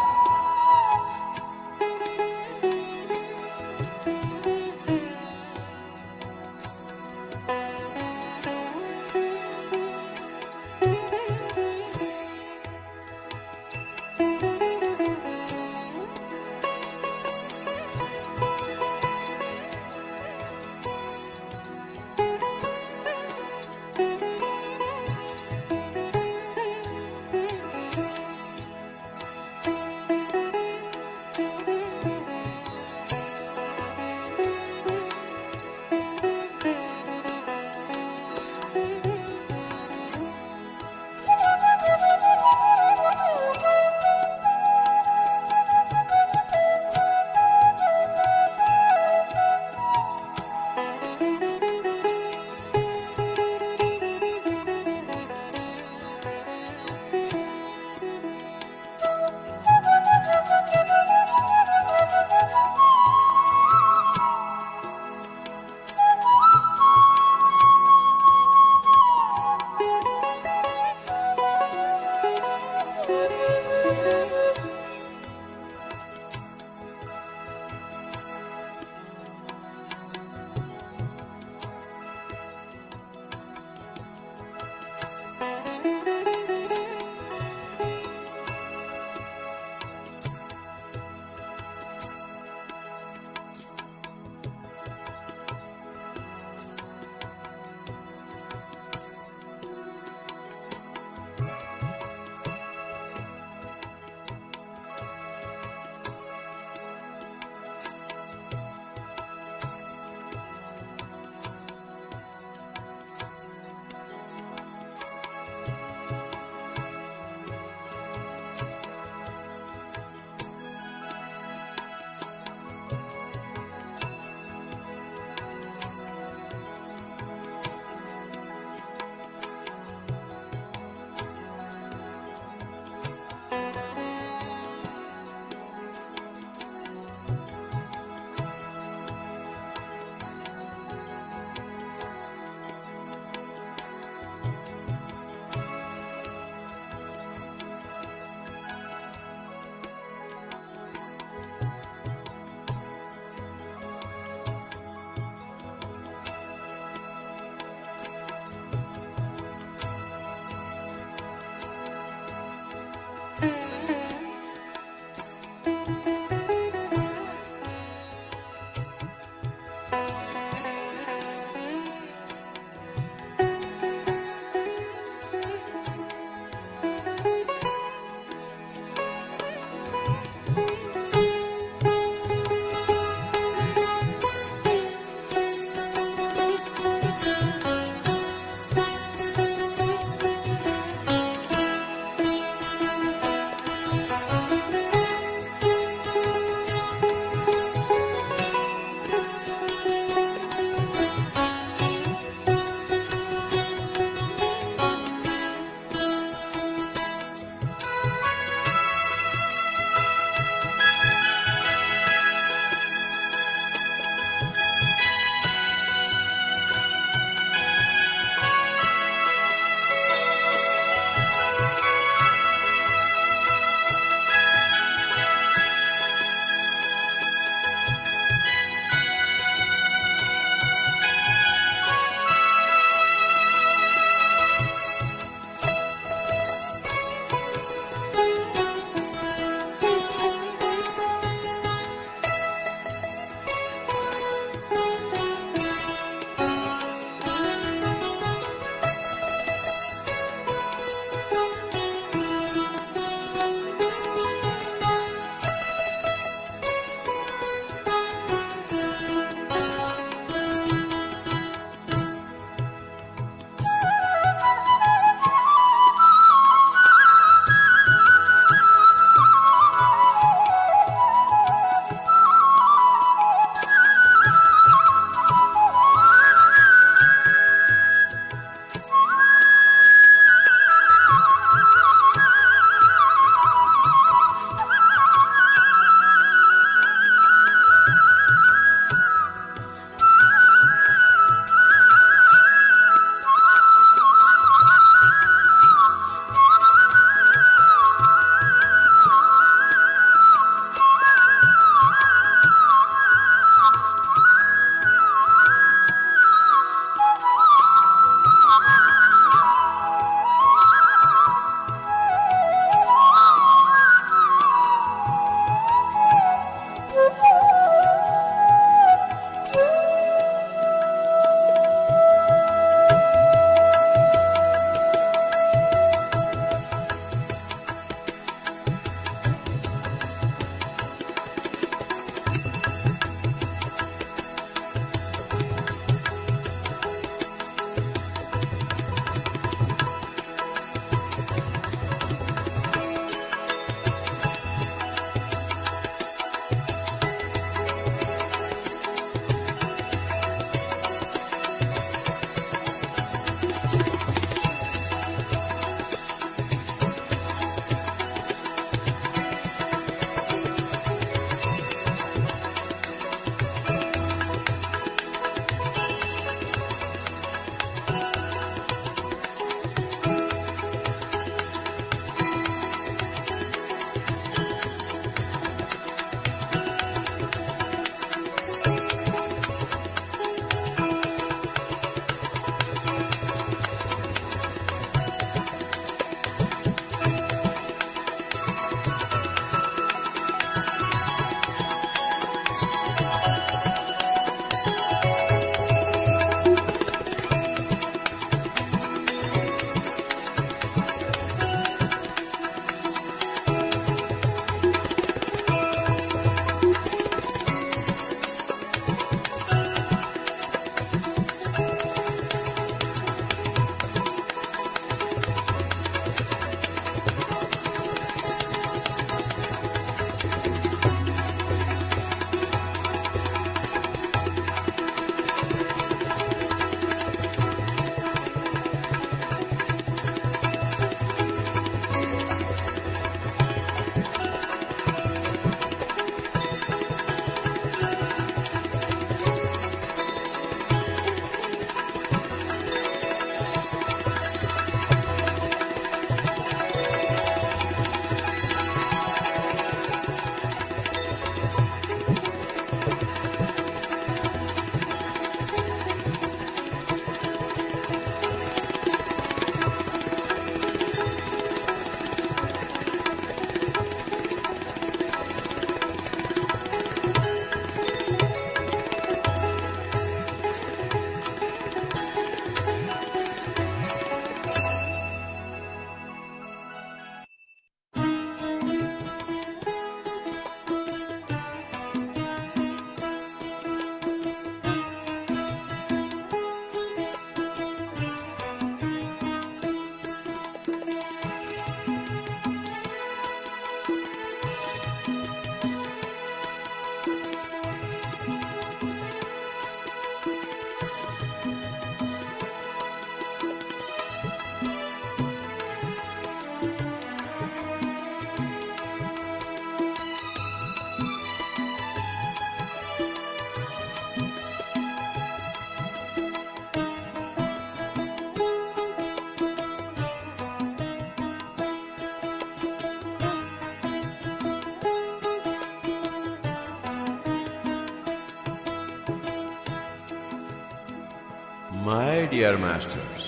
My dear masters,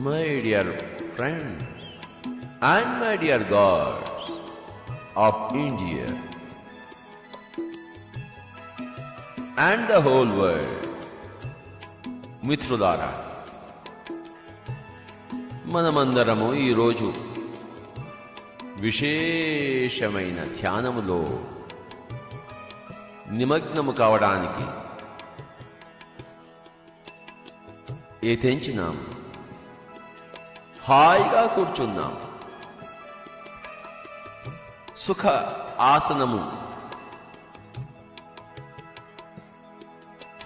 my dear friends, and my dear gods of India and the whole world, మిత్రులారా, మనమందరము ఈరోజు విశేషమైన ధ్యానములో నిమగ్నము కావడానికి ఏతెంచినాం, హాయిగా కూర్చున్నాం. సుఖ ఆసనము,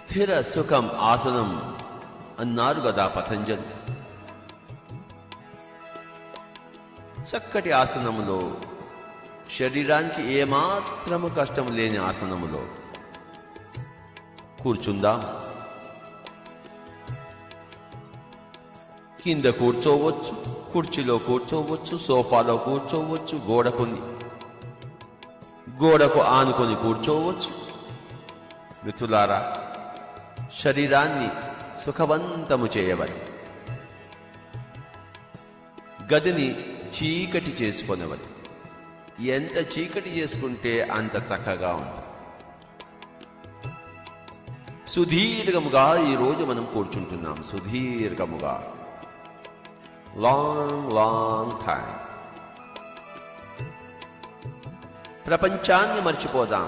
స్థిర సుఖం ఆసనం అన్నారు కదా పతంజలి. చక్కటి ఆసనములో, శరీరానికి ఏమాత్రము కష్టం లేని ఆసనములో కూర్చుందాం. కింద కూర్చోవచ్చు, కుర్చీలో కూర్చోవచ్చు, సోఫాలో కూర్చోవచ్చు, గోడకు ఆనుకొని కూర్చోవచ్చు. మిత్రులారా, శరీరాన్ని సుఖవంతము చేయవలె. గదిని చీకటి చేసుకొనవలె. ఎంత చీకటి చేసుకుంటే అంత చక్కగా ఉంటుంది. సుదీర్ఘముగా ఈరోజు మనం కూర్చుంటున్నాం. సుదీర్ఘముగా, లాంగ్ టైం. ప్రపంచాన్ని మర్చిపోదాం,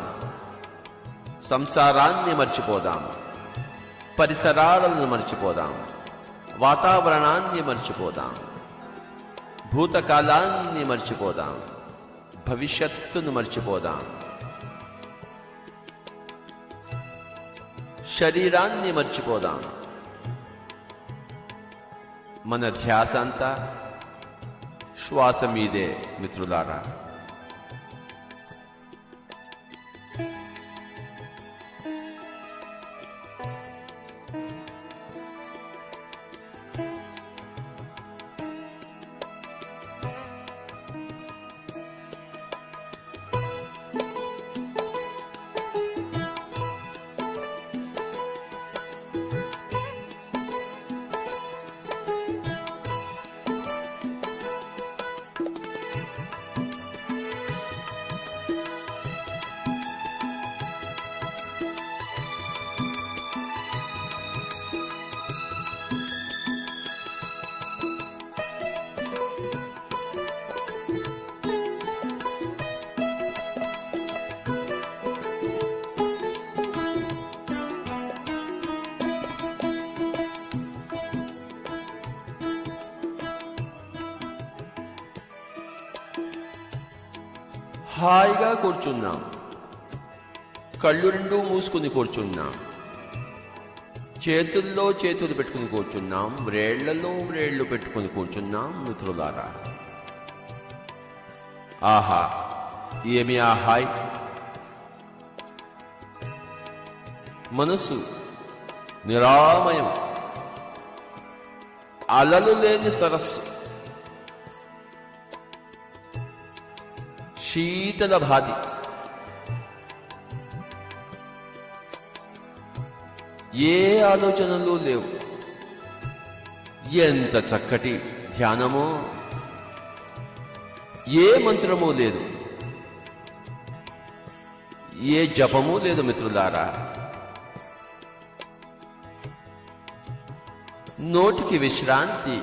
సంసారాన్ని మర్చిపోదాం, పరిసరాలను మర్చిపోదాం, వాతావరణాన్ని మర్చిపోదాం, భూతకాలాన్ని మర్చిపోదాం, భవిష్యత్తును మర్చిపోదాం, శరీరాన్ని మర్చిపోదాం. మన ధ్యాస అంతా శ్వాస మీదే మిత్రులారా. హాయిగా కూర్చున్నాం. కళ్ళు రెండు మూసుకుని కూర్చున్నాం. చేతుల్లో చేతులు పెట్టుకుని కూర్చున్నాం. వ్రేళ్లలో వ్రేళ్లు పెట్టుకుని కూర్చున్నాం. మిత్రులారా, ఆహా, ఏమి ఆ హాయ్! మనసు నిరామయం, అలలు లేని సరస్సు, శీతల భాతి. ఏ ఆలోచనలు లేవు. ఎంత చక్కటి ధ్యానమో! ఏ మంత్రమూ లేదు, ఏ జపము లేదు మిత్రులారా. నోటికి విశ్రాంతి,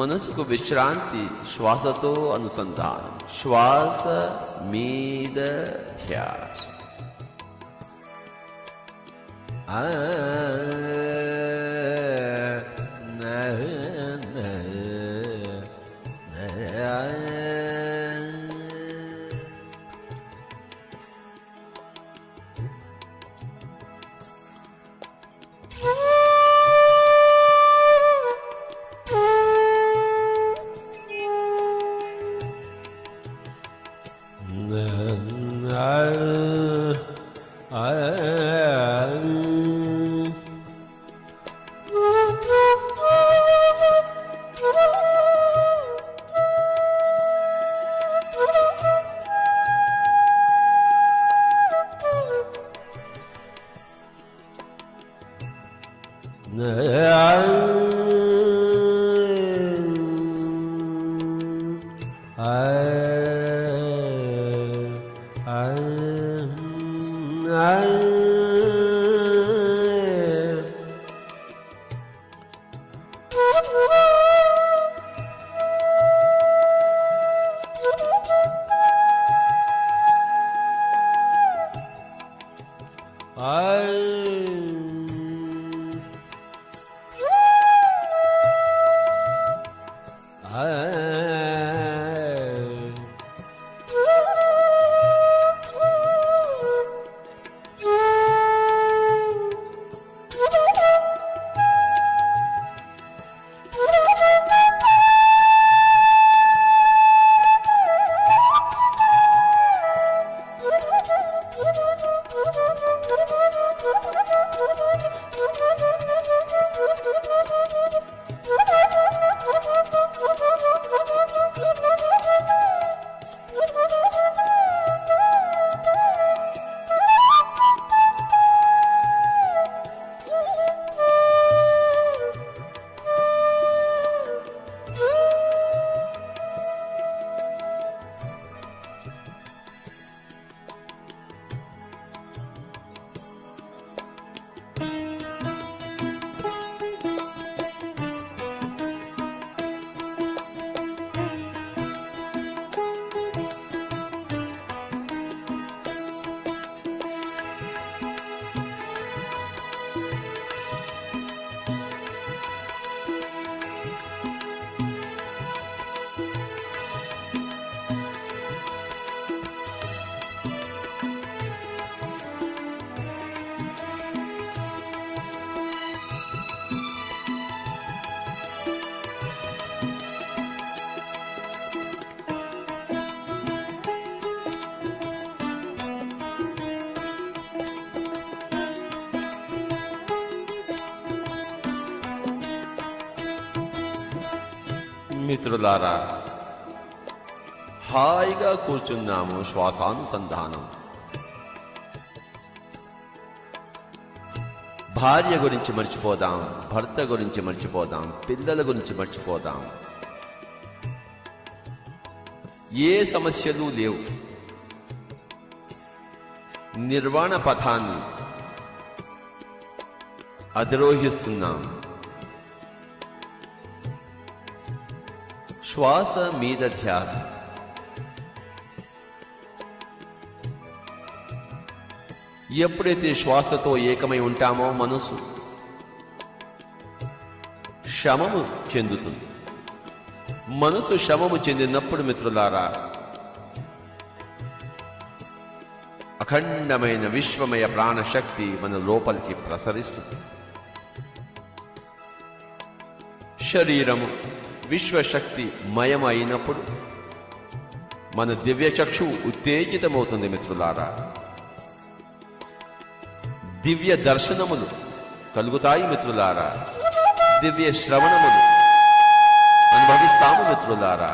మనసుకు విశ్రాంతి, శ్వాసతో అనుసంధానం, శ్వాస మీద ధ్యాస. మిత్రులారా, హాయిగా కూర్చున్నాము. శ్వాసానుసంధానం. భార్య గురించి మర్చిపోదాం, భర్త గురించి మర్చిపోదాం, పిల్లల గురించి మర్చిపోదాం. ఏ సమస్యలు లేవు. నిర్వాణ పథాన్ని అధిరోహిస్తున్నాం. శ్వాస మీద ధ్యాస. ఎప్పుడైతే శ్వాసతో ఏకమై ఉంటామో మనసు శమము చెందుతుంది. మనసు శమము చెందినప్పుడు మిత్రులారా, అఖండమైన విశ్వమయ ప్రాణశక్తి మన లోపలికి ప్రసరిస్తుంది. శరీరము విశ్వశక్తి మయమైనప్పుడు మన దివ్య చక్షువు ఉత్తేజితమవుతుంది. మిత్రులారా, దివ్య దర్శనములు కలుగుతాయి. మిత్రులారా, దివ్య శ్రవణములు అనుభవిస్తాము. మిత్రులారా,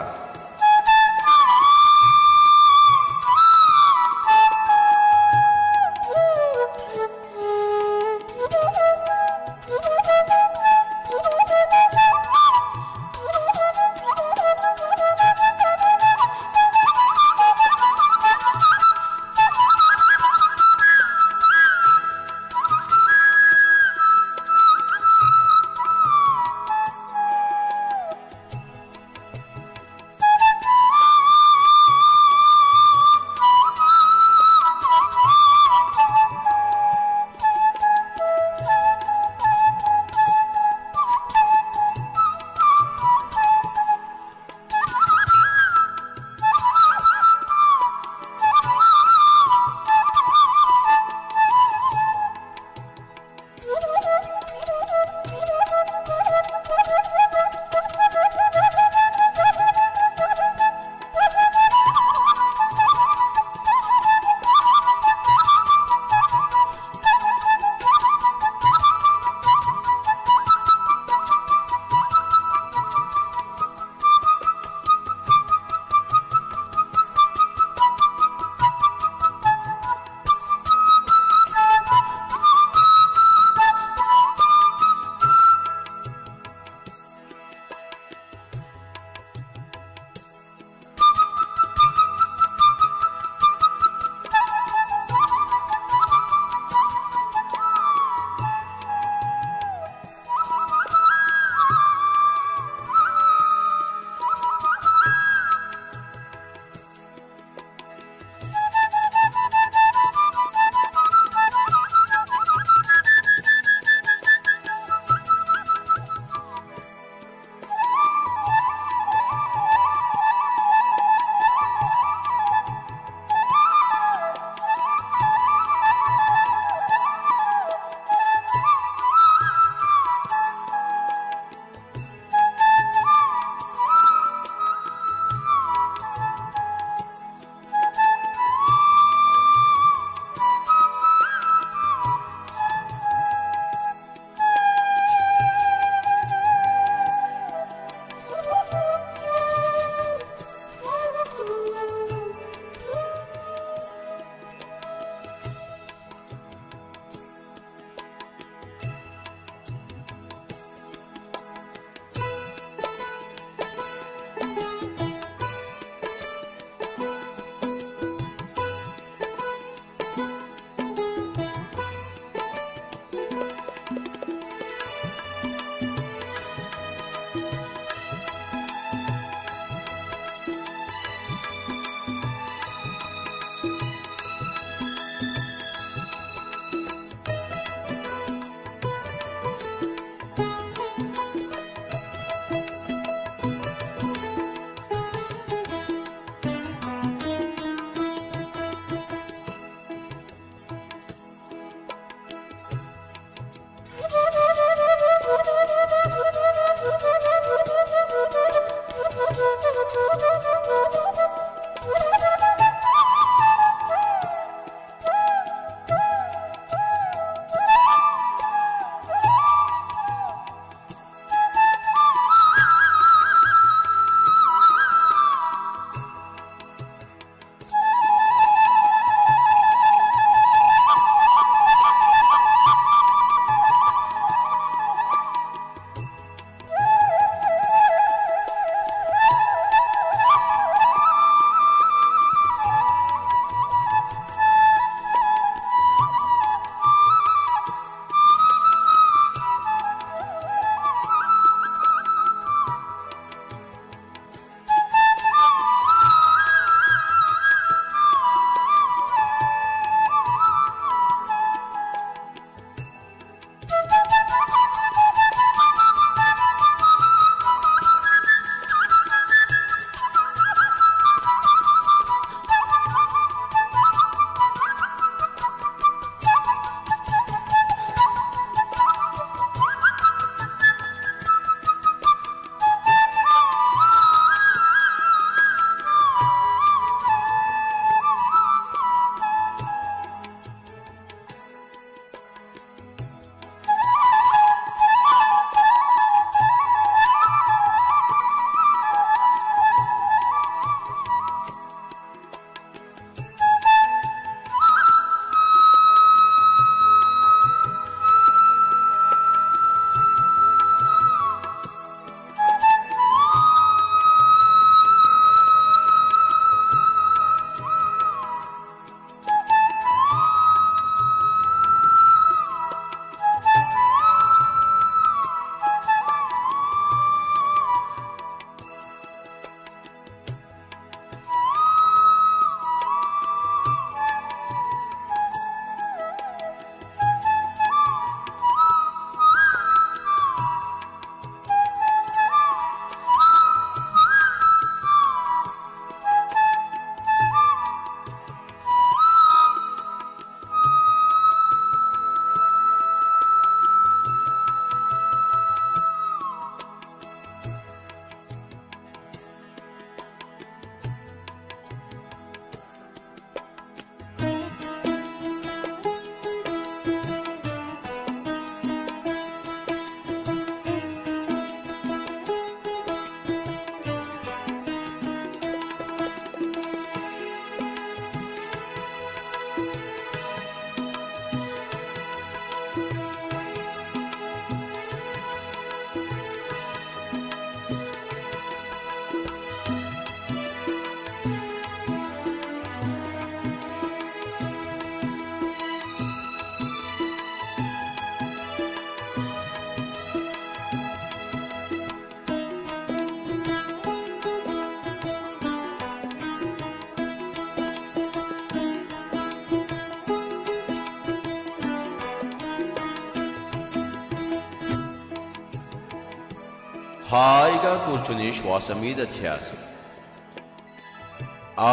హాయిగా కూర్చుని శ్వాస మీద ధ్యాస.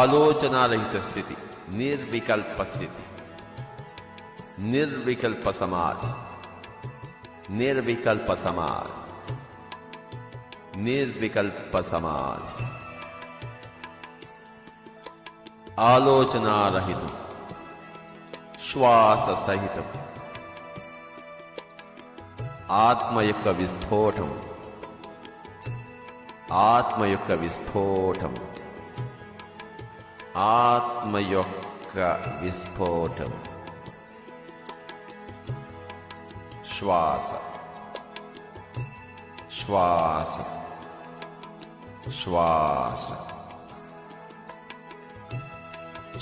ఆలోచనారహిత స్థితి, నిర్వికల్ప స్థితి, నిర్వికల్ప సమాధి, నిర్వికల్ప సమాధి, నిర్వికల్ప సమాధి. ఆలోచనారహితం, శ్వాస సహితం, ఆత్మ యొక్క విస్ఫోటం, ఆత్మ యొక్క విస్ఫోటం, ఆత్మ యొక్క విస్ఫోటం. శ్వాస శ్వాస శ్వాస.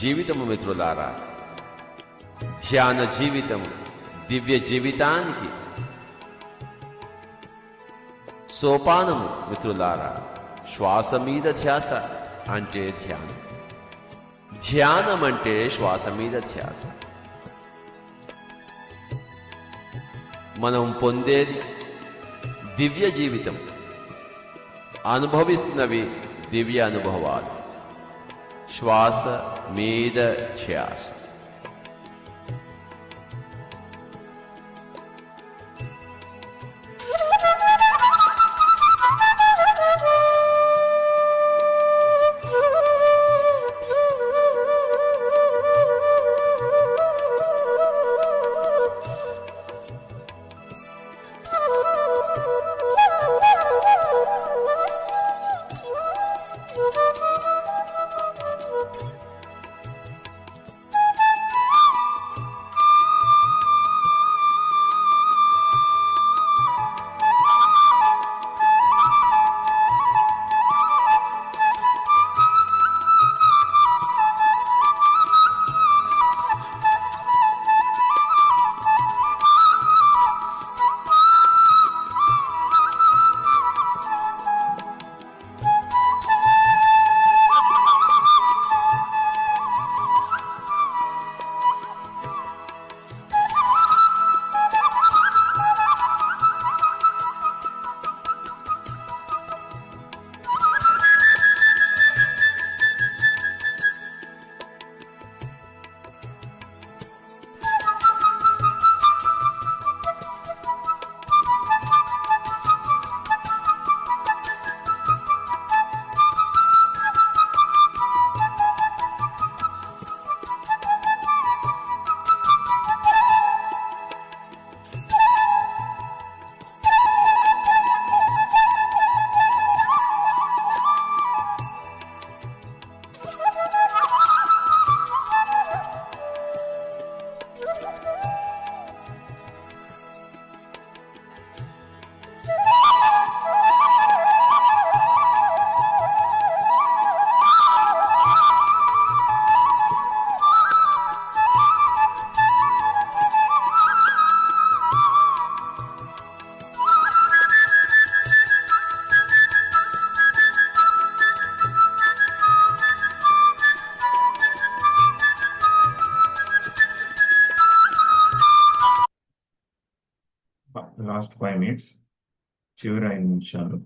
జీవితము మిత్రులారా, ధ్యాన జీవితం దివ్య జీవితానికి సోపానము మిత్రులారా. శ్వాస మీద ధ్యాస అంటే ధ్యానం, ధ్యానం అంటే శ్వాస మీద ధ్యాస. మనం పొందేది దివ్య జీవితం, అనుభవిస్తున్నవి దివ్య అనుభవాలు. శ్వాస మీద ధ్యాస. లాస్ట్ 5 minutes, చివరి 5 నిమిషాలు.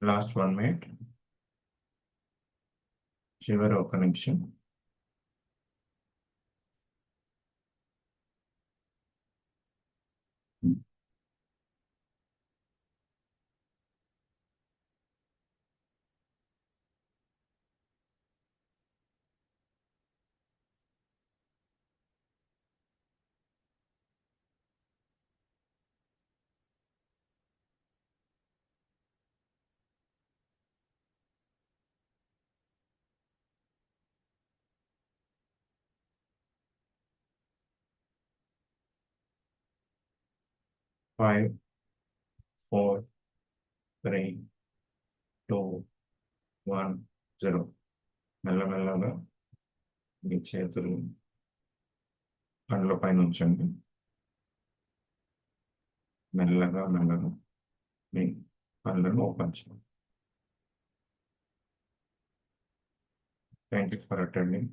Last 1 minute. చివరి 1 నిమిషం. ఫైవ్, 4, 3, 2, 1, 0. మెల్లమెల్లగా మీ చేతులు కళ్ళ పైన ఉంచండి. మెల్లగా మీ కళ్ళను ఓపెన్ చేయండి. Thank you for attending.